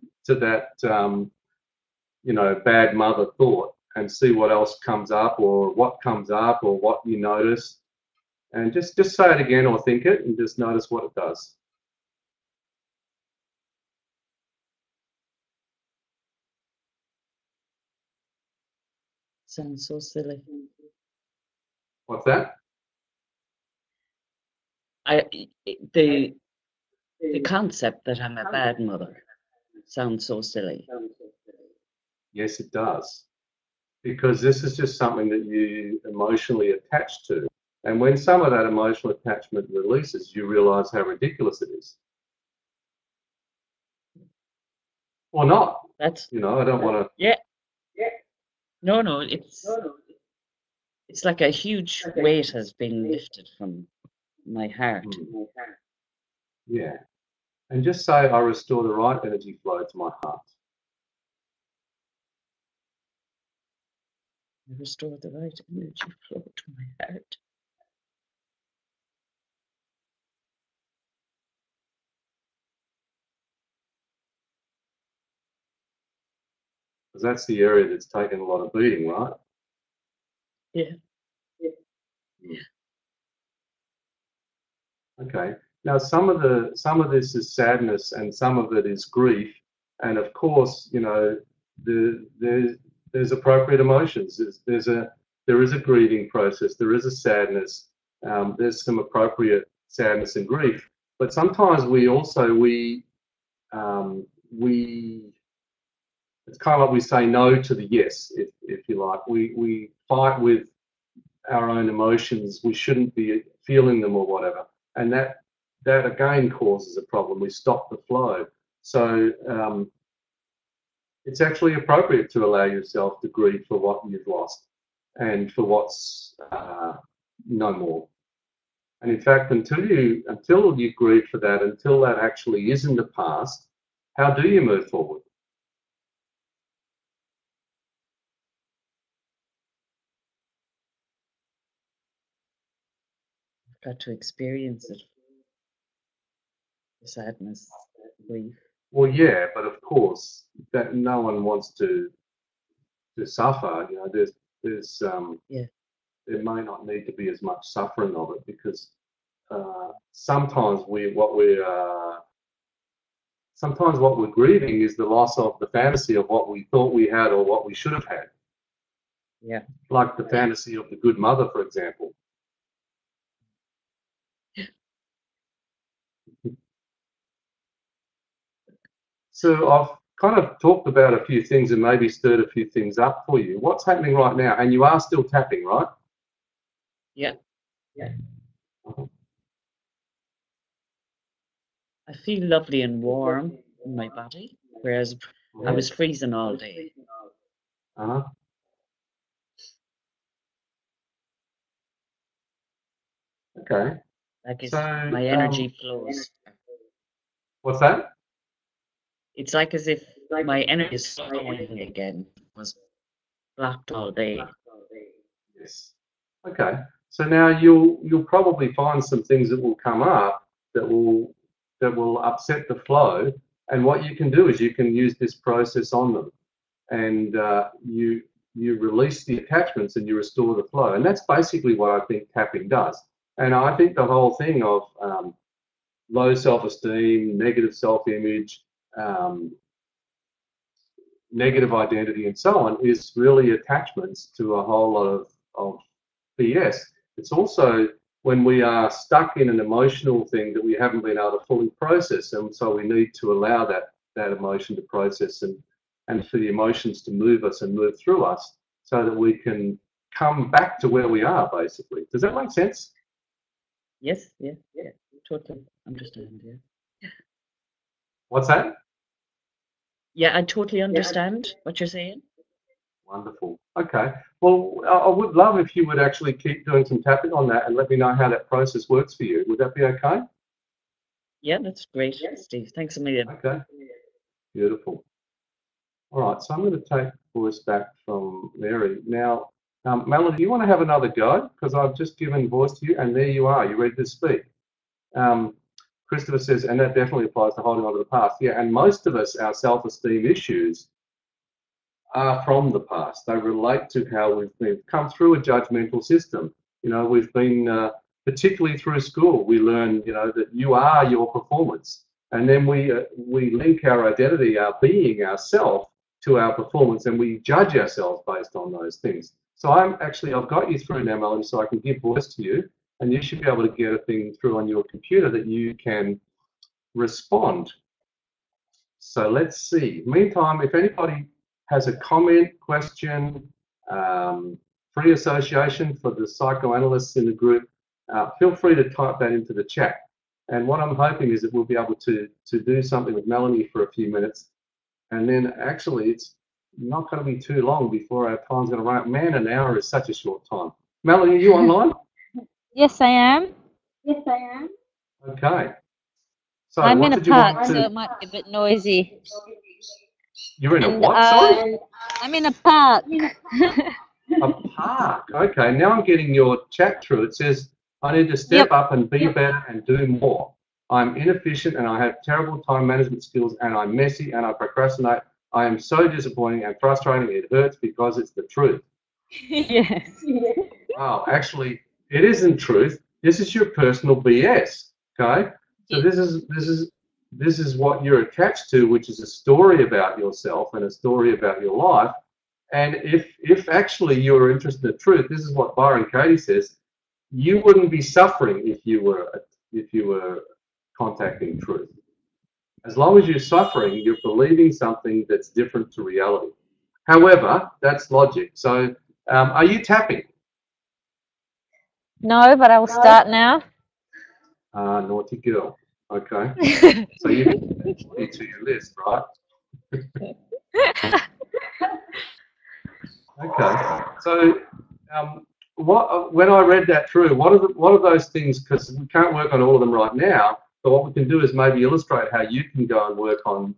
bad mother thought and see what else comes up, or what comes up, or what you notice. And just say it again or think it, and just notice what it does. Sounds so silly. What's that? The concept that I'm a bad mother sounds so silly. Yes, it does. Because this is just something that you emotionally attach to. And when some of that emotional attachment releases, you realize how ridiculous it is. Or not. I don't want to. Yeah. No, it's like a huge weight has been lifted from my heart. Yeah. And just say, I restore the right energy flow to my heart. I restore the right energy flow to my heart. Because that's the area that's taken a lot of beating, right? Yeah. Okay. Now, some of this is sadness, and some of it is grief, and of course, there's appropriate emotions. There is a grieving process. There is a sadness. There's some appropriate sadness and grief. But sometimes it's kind of like we say no to the yes, if you like. We fight with our own emotions. We shouldn't be feeling them or whatever, and that again causes a problem. We stop the flow. So it's actually appropriate to allow yourself to grieve for what you've lost and for what's no more. And in fact, until you grieve for that, until that actually is in the past, how do you move forward? I've got to experience it. The sadness, grief. Well, yeah, but of course, that no one wants to suffer. There may not need to be as much suffering of it, because sometimes what we're grieving is the loss of the fantasy of what we thought we had or what we should have had. Yeah. Like the fantasy of the good mother, for example. So kind of talked about a few things and maybe stirred a few things up for you. What's happening right now? And you are still tapping, right? Yeah. I feel lovely and warm in my body, whereas I was freezing all day. Okay. Like So my energy flows. What's that? It's like as if my energy is flowing again. It was blocked all day. Yes. Okay. So now you'll probably find some things that will come up that will upset the flow. And what you can do is you can use this process on them, and you release the attachments and you restore the flow. And that's basically what I think tapping does. And I think the whole thing of low self-esteem, negative self-image, negative identity, and so on, is really attachments to a whole lot of BS. It's also when we are stuck in an emotional thing that we haven't been able to fully process, and so we need to allow that emotion to process and for the emotions to move us and move through us so that we can come back to where we are, basically. Does that make sense? Yes, yeah, totally understand, yeah. What's that? Yeah, I totally understand what you're saying. Wonderful. Okay. Well, I would love if you would actually keep doing some tapping on that and let me know how that process works for you. Would that be okay? Yeah, that's great, Steve. Thanks a million. Okay. Beautiful. All right. So I'm going to take voice back from Mary. Now, Melanie, do you want to have another go? Because I've just given voice to you, and there you are. You're ready to speak. Christopher says, and that definitely applies to holding on to the past. Yeah, and most of us, our self-esteem issues are from the past. They relate to how we've come through a judgmental system. You know, we've been, particularly through school, we learn, you know, that you are your performance. And then we link our identity, our being, ourself, to our performance, and we judge ourselves based on those things. So I've got you through now, Melanie, so I can give voice to you, and you should be able to get a thing through on your computer that you can respond. So let's see. Meantime, if anybody has a comment, question, free association for the psychoanalysts in the group, feel free to type that into the chat. And what I'm hoping is that we'll be able to do something with Melanie for a few minutes. And then actually it's not going to be too long before our time's going to run out. Man, an hour is such a short time. Melanie, are you online? Yes, I am. Okay. So I'm what in a did you want park, to... so it might be a bit noisy. You're in a what, sorry? I'm in a park. A park. Okay, now I'm getting your chat through. It says, I need to step up and be better and do more. I'm inefficient and I have terrible time management skills and I'm messy and I procrastinate. I am so disappointing and frustrating. It hurts because it's the truth. Yes. Wow, actually, it isn't truth. This is your personal BS. Okay, so this is what you're attached to, which is a story about yourself and a story about your life. And if actually you're interested in the truth, this is what Byron Katie says: you wouldn't be suffering if you were contacting truth. As long as you're suffering, you're believing something that's different to reality. However, that's logic. So, are you tapping? No, but I will start now. Naughty girl. Okay. So you need to your list, right? Okay. So, when I read that through, what are those things? Because we can't work on all of them right now. But what we can do is maybe illustrate how you can go and work on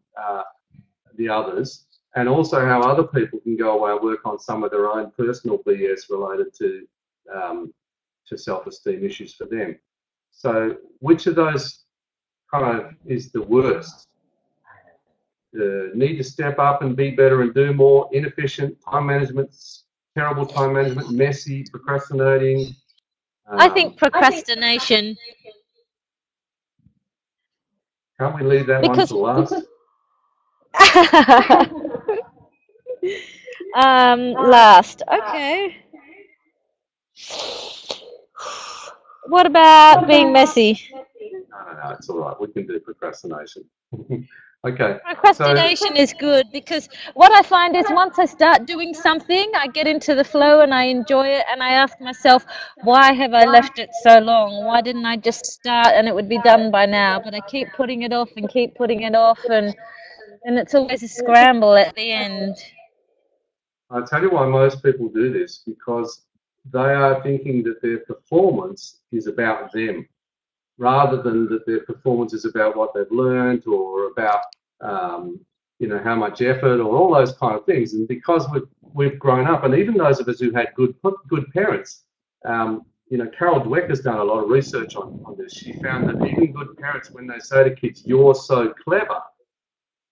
the others, and also how other people can go away and work on some of their own personal BS related to self-esteem issues for them. So, which of those kind of is the worst? Need to step up and be better and do more, inefficient, time management, terrible time management, messy, procrastinating. I think procrastination. Can't we leave that one to last? Last. Okay. What about being messy? No, it's all right. We can do procrastination. Okay. Procrastination is good because what I find is once I start doing something, I get into the flow and I enjoy it, and I ask myself, why have I left it so long? Why didn't I just start and it would be done by now? But I keep putting it off and keep putting it off, and it's always a scramble at the end. I'll tell you why most people do this, because they are thinking that their performance is about them, rather than that their performance is about what they've learned or about you know, how much effort or all those kind of things. And because we've grown up, and even those of us who had good parents, you know, Carol Dweck has done a lot of research on this. She found that even good parents, when they say to kids, "You're so clever,"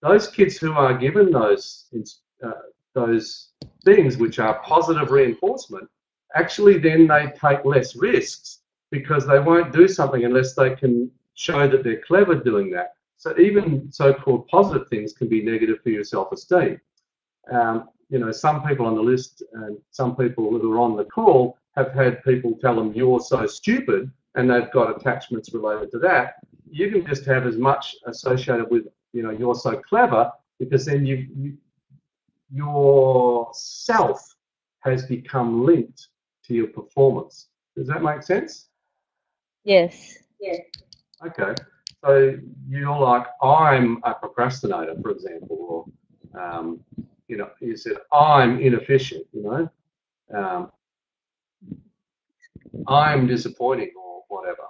those kids who are given those things which are positive reinforcement, actually then they take less risks, because they won't do something unless they can show that they're clever doing that. So even so-called positive things can be negative for your self-esteem. You know, some people on the list and some people who are on the call have had people tell them, "You're so stupid," and they've got attachments related to that. You can just have as much associated with, you know, "You're so clever," because then your self has become linked to your performance. Does that make sense? Yes. Okay. So you're like, "I'm a procrastinator," for example, or you know, you said, "I'm inefficient," you know, "I'm disappointing," or whatever.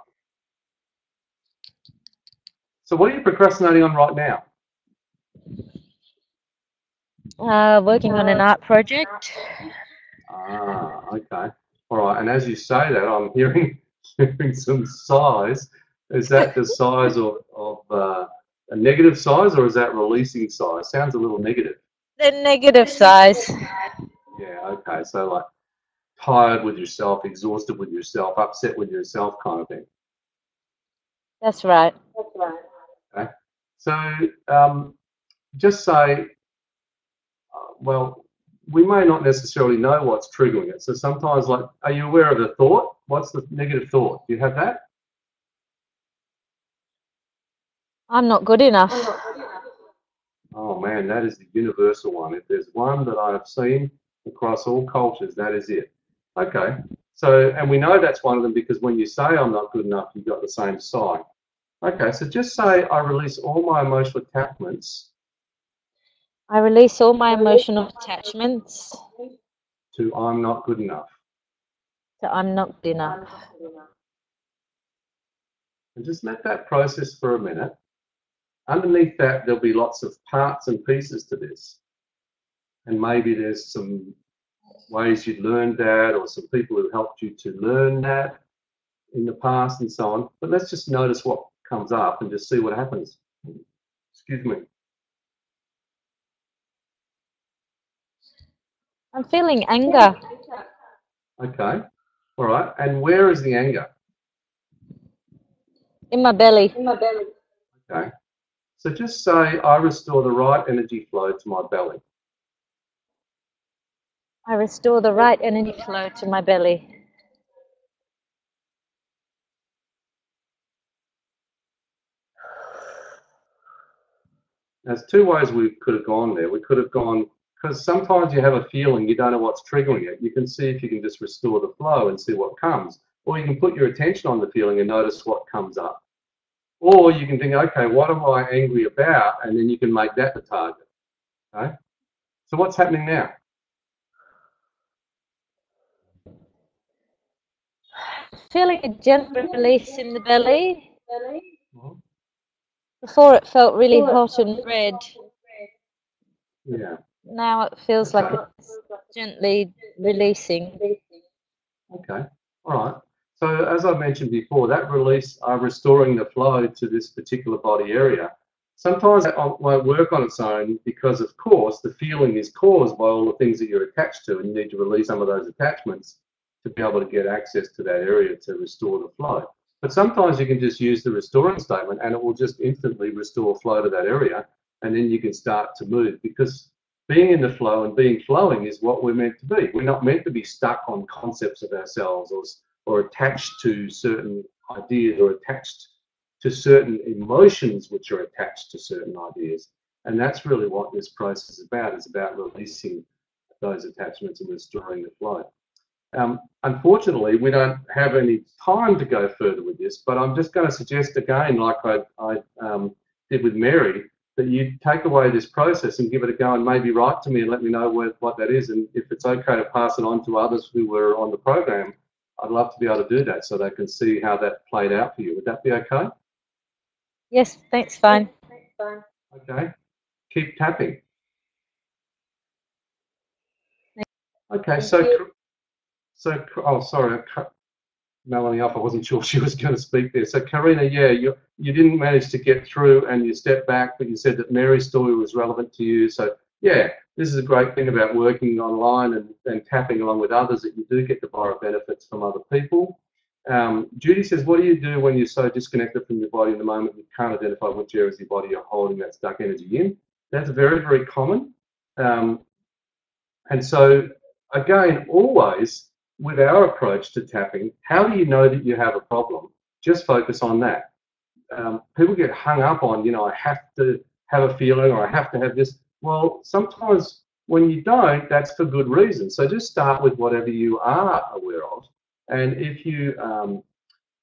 So what are you procrastinating on right now? Working on an art project. Ah, okay. All right. And as you say that, I'm hearing some sighs. Is that the size of a negative size, or is that releasing size? Sounds a little negative. The negative size. Yeah, okay. So like tired with yourself, exhausted with yourself, upset with yourself kind of thing. That's right. Okay. So just say, well, we may not necessarily know what's triggering it. So sometimes, like, are you aware of the thought? What's the negative thought? Do you have that? I'm not good enough. Oh man, that is the universal one. If there's one that I've seen across all cultures, that is it. Okay. So, and we know that's one of them because when you say "I'm not good enough," you've got the same sign. Okay, so just say, "I release all my emotional attachments I release all my emotional attachments to I'm not good enough." to I'm not good enough. And just let that process for a minute. Underneath that, there'll be lots of parts and pieces to this. And maybe there's some ways you've learned that, or some people who helped you to learn that in the past and so on. But let's just notice what comes up and just see what happens. Excuse me. I'm feeling anger. Okay. All right. And where is the anger? In my belly. Okay. So just say, "I restore the right energy flow to my belly." I restore the right energy flow to my belly. There's two ways we could have gone there. We could have gone, because sometimes you have a feeling, you don't know what's triggering it. You can see if you can just restore the flow and see what comes. Or you can put your attention on the feeling and notice what comes up. Or you can think, okay, what am I angry about? And then you can make that the target. Okay? So what's happening now? Feeling a gentle release in the belly. Mm-hmm. Before it felt really hot and red. Yeah. Now it feels like it's gently releasing. Okay. All right. So as I mentioned before, that release, restoring the flow to this particular body area, sometimes that won't work on its own because, of course, the feeling is caused by all the things that you're attached to, and you need to release some of those attachments to be able to get access to that area to restore the flow. But sometimes you can just use the restoring statement and it will just instantly restore flow to that area, and then you can start to move, because being in the flow and being flowing is what we're meant to be. We're not meant to be stuck on concepts of ourselves or attached to certain ideas or attached to certain emotions which are attached to certain ideas. And that's really what this process is about releasing those attachments and restoring the flow. Unfortunately, we don't have any time to go further with this, but I'm just going to suggest again, like I did with Mary, that you take away this process and give it a go and maybe write to me and let me know what that is. And if it's okay to pass it on to others who were on the program, I'd love to be able to do that so they can see how that played out for you. Would that be okay? Yes, that's fine. Okay. Keep tapping. Okay, so oh, sorry, I cut Melanie off. I wasn't sure she was going to speak there. So Karina, yeah, you didn't manage to get through and you stepped back, but you said that Mary's story was relevant to you. So yeah, this is a great thing about working online and tapping along with others, that you do get to borrow benefits from other people. Judy says, what do you do when you're so disconnected from your body in the moment you can't identify which areas of your body you're holding that stuck energy in? That's very, very common. And so again, always with our approach to tapping, how do you know that you have a problem? Just focus on that. People get hung up on, you know, I have to have a feeling or I have to have this. Well, sometimes when you don't, that's for good reason. So just start with whatever you are aware of. And if you,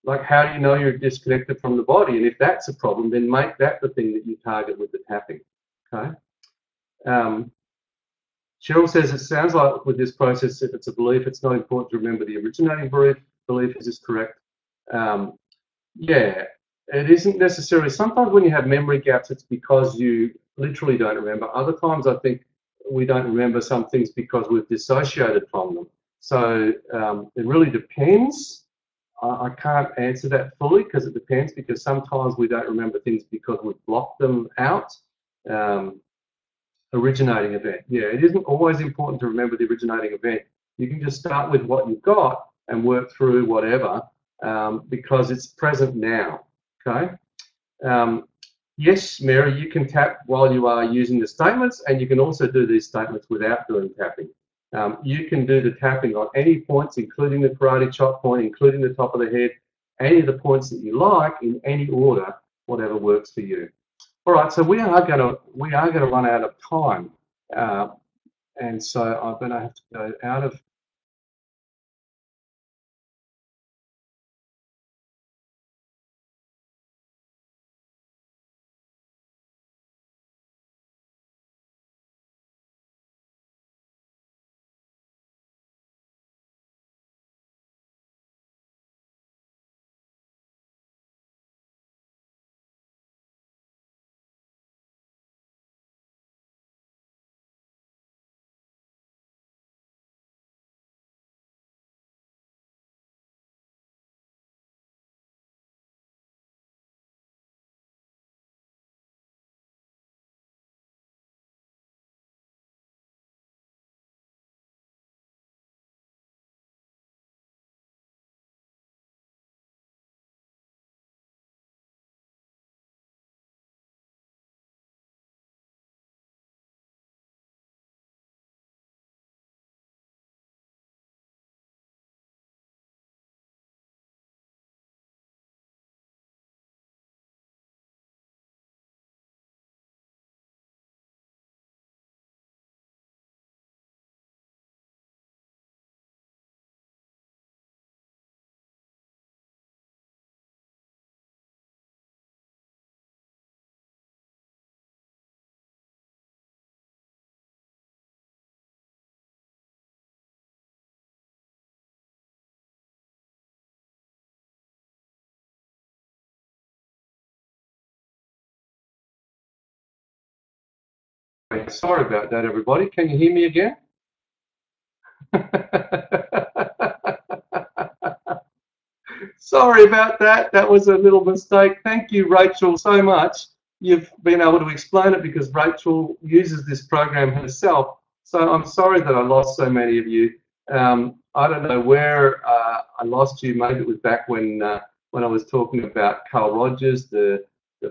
like, how do you know you're disconnected from the body? And if that's a problem, then make that the thing that you target with the tapping, okay? Cheryl says, it sounds like with this process, if it's a belief, it's not important to remember the originating belief. Is this correct? Yeah, it isn't necessarily. Sometimes when you have memory gaps, it's because you literally don't remember. Other times, I think we don't remember some things because we've dissociated from them. So it really depends. I can't answer that fully because it depends, because sometimes we don't remember things because we've blocked them out. Originating event. Yeah, it isn't always important to remember the originating event. You can just start with what you've got and work through whatever, because it's present now, okay? Yes, Mary, you can tap while you are using the statements, and you can also do these statements without doing tapping. You can do the tapping on any points, including the karate chop point, including the top of the head, any of the points that you like, in any order, whatever works for you. All right, so we are going to run out of time, and so I'm going to have to go out of. Sorry about that, everybody. Can you hear me again? Sorry about that. That was a little mistake. Thank you, Rachel, so much. You've been able to explain it because Rachel uses this program herself. So I'm sorry that I lost so many of you. I don't know where I lost you. Maybe it was back when I was talking about Carl Rogers, the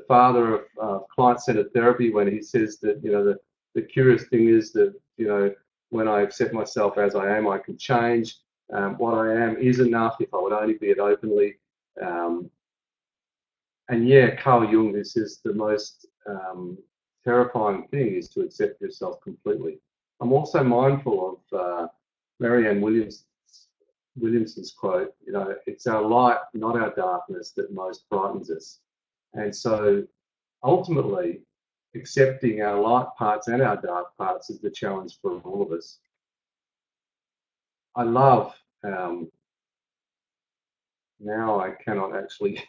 father of client-centered therapy, when he says that, you know, the curious thing is that, you know, when I accept myself as I am, I can change. What I am is enough if I would only be it openly. And yeah, Carl Jung, this is the most terrifying thing, is to accept yourself completely. I'm also mindful of Marianne Williamson's quote, you know, it's our light, not our darkness, that most frightens us. And so ultimately, accepting our light parts and our dark parts is the challenge for all of us. I love, now I cannot actually,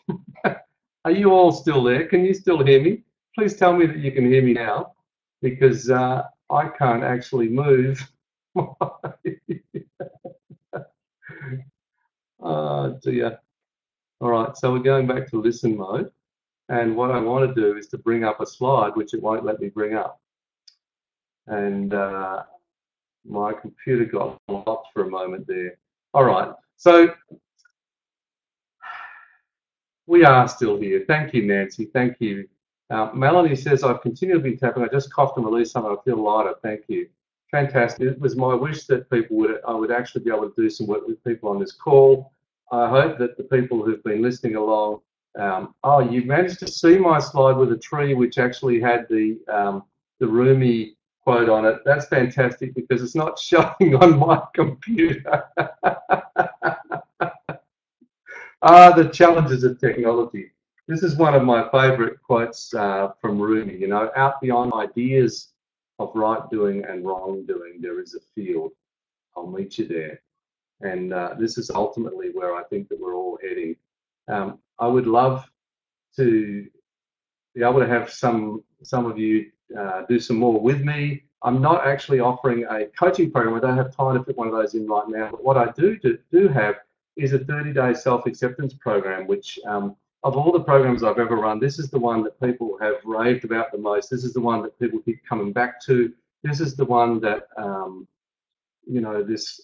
are you all still there? Can you still hear me? Please tell me that you can hear me now, because I can't actually move. Oh dear. All right, so we're going back to listen mode. And what I want to do is to bring up a slide, which it won't let me bring up. And my computer got locked for a moment there. All right, so we are still here. Thank you, Nancy. Thank you. Melanie says, I've continually been tapping. I just coughed and released something. I feel lighter. Thank you. Fantastic. It was my wish that I would actually be able to do some work with people on this call. I hope that the people who've been listening along, oh, you managed to see my slide with a tree which actually had the Rumi quote on it. That's fantastic, because it's not showing on my computer. The challenges of technology. This is one of my favorite quotes from Rumi. You know, out beyond ideas of right doing and wrong doing, there is a field. I'll meet you there. And this is ultimately where I think that we're all heading. I would love to be able to have some of you do some more with me. I'm not actually offering a coaching program. I don't have time to put one of those in right now. But what I do have is a 30-day self-acceptance program, which of all the programs I've ever run, this is the one that people have raved about the most. This is the one that people keep coming back to. This is the one that, you know, this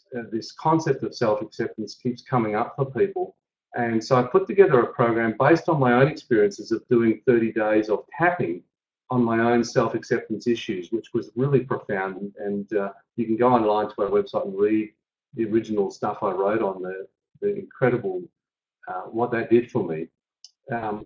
concept of self-acceptance keeps coming up for people. And so I put together a program based on my own experiences of doing 30 days of tapping on my own self-acceptance issues, which was really profound. And you can go online to our website and read the original stuff I wrote on the incredible, what that did for me.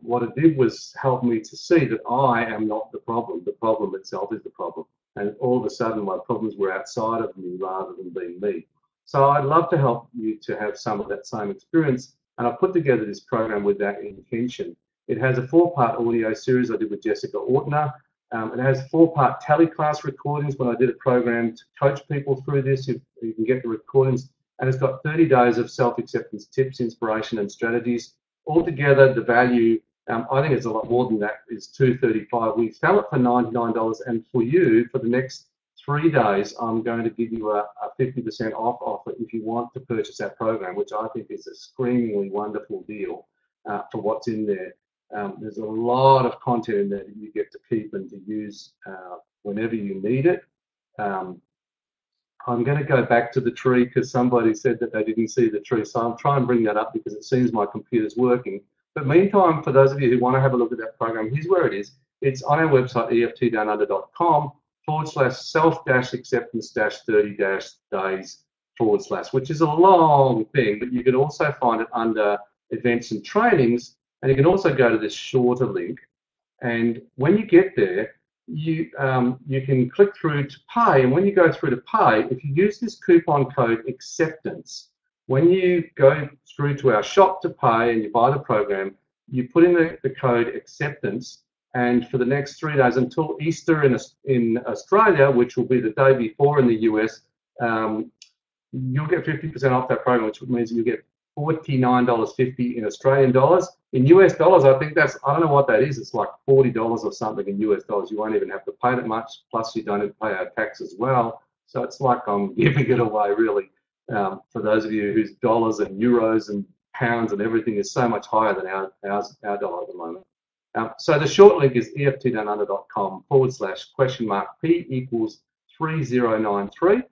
What it did was help me to see that I am not the problem. The problem itself is the problem. And all of a sudden, my problems were outside of me rather than being me. So I'd love to help you to have some of that same experience. And I put together this program with that intention. It has a 4-part audio series I did with Jessica Ortner. It has 4-part teleclass recordings when I did a program to coach people through this. You can get the recordings. And it's got 30 days of self-acceptance tips, inspiration, and strategies. Altogether, the value, I think it's a lot more than that, is $235. We sell it for $99, and for you, for the next 3 days, I'm going to give you a 50% off offer if you want to purchase that program, which I think is a screamingly wonderful deal for what's in there. There's a lot of content in there that you get to keep and to use whenever you need it. I'm going to go back to the tree because somebody said that they didn't see the tree, so I'll try and bring that up because it seems my computer's working. But meantime, for those of you who want to have a look at that program, here's where it is. It's on our website, EFTdownunder.com/self-acceptance-30-days/, which is a long thing, but you can also find it under events and trainings, and you can also go to this shorter link. And when you get there, you can click through to pay, and when you go through to pay, if you use this coupon code acceptance, when you go through to our shop to pay and you buy the program, you put in the code acceptance, and for the next 3 days until Easter in Australia, which will be the day before in the US, you'll get 50% off that program, which means you get $49.50 in Australian dollars. In US dollars, I think that's, I don't know what that is, it's like $40 or something in US dollars. You won't even have to pay that much, plus you don't have to pay our tax as well. So it's like I'm giving it away, really, for those of you whose dollars and euros and pounds and everything is so much higher than our dollar at the moment. So the short link is EFTdownunder.com/P=3093.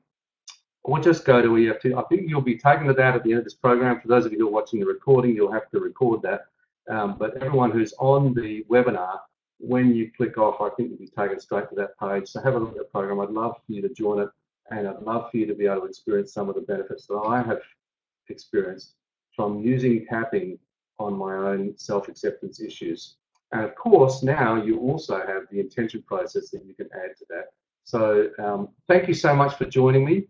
Or just go to EFT. I think you'll be taken to that at the end of this program. For those of you who are watching the recording, you'll have to record that. But everyone who's on the webinar, when you click off, I think you'll be taken straight to that page. So have a look at the program. I'd love for you to join it, and I'd love for you to be able to experience some of the benefits that I have experienced from using tapping on my own self-acceptance issues. And of course, now you also have the intention process that you can add to that. So thank you so much for joining me.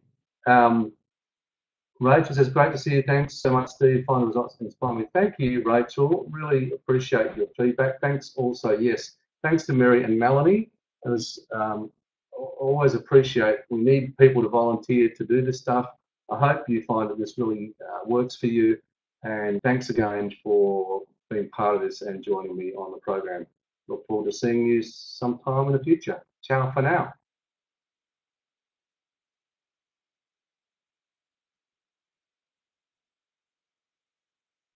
Rachel says, great to see you. Thanks so much, Steve. Final results inspire me. Thank you, Rachel. Really appreciate your feedback. Thanks also, yes, thanks to Mary and Melanie. It was always appreciate. We need people to volunteer to do this stuff. I hope you find that this really works for you. And thanks again for being part of this and joining me on the program. Look forward to seeing you sometime in the future. Ciao for now.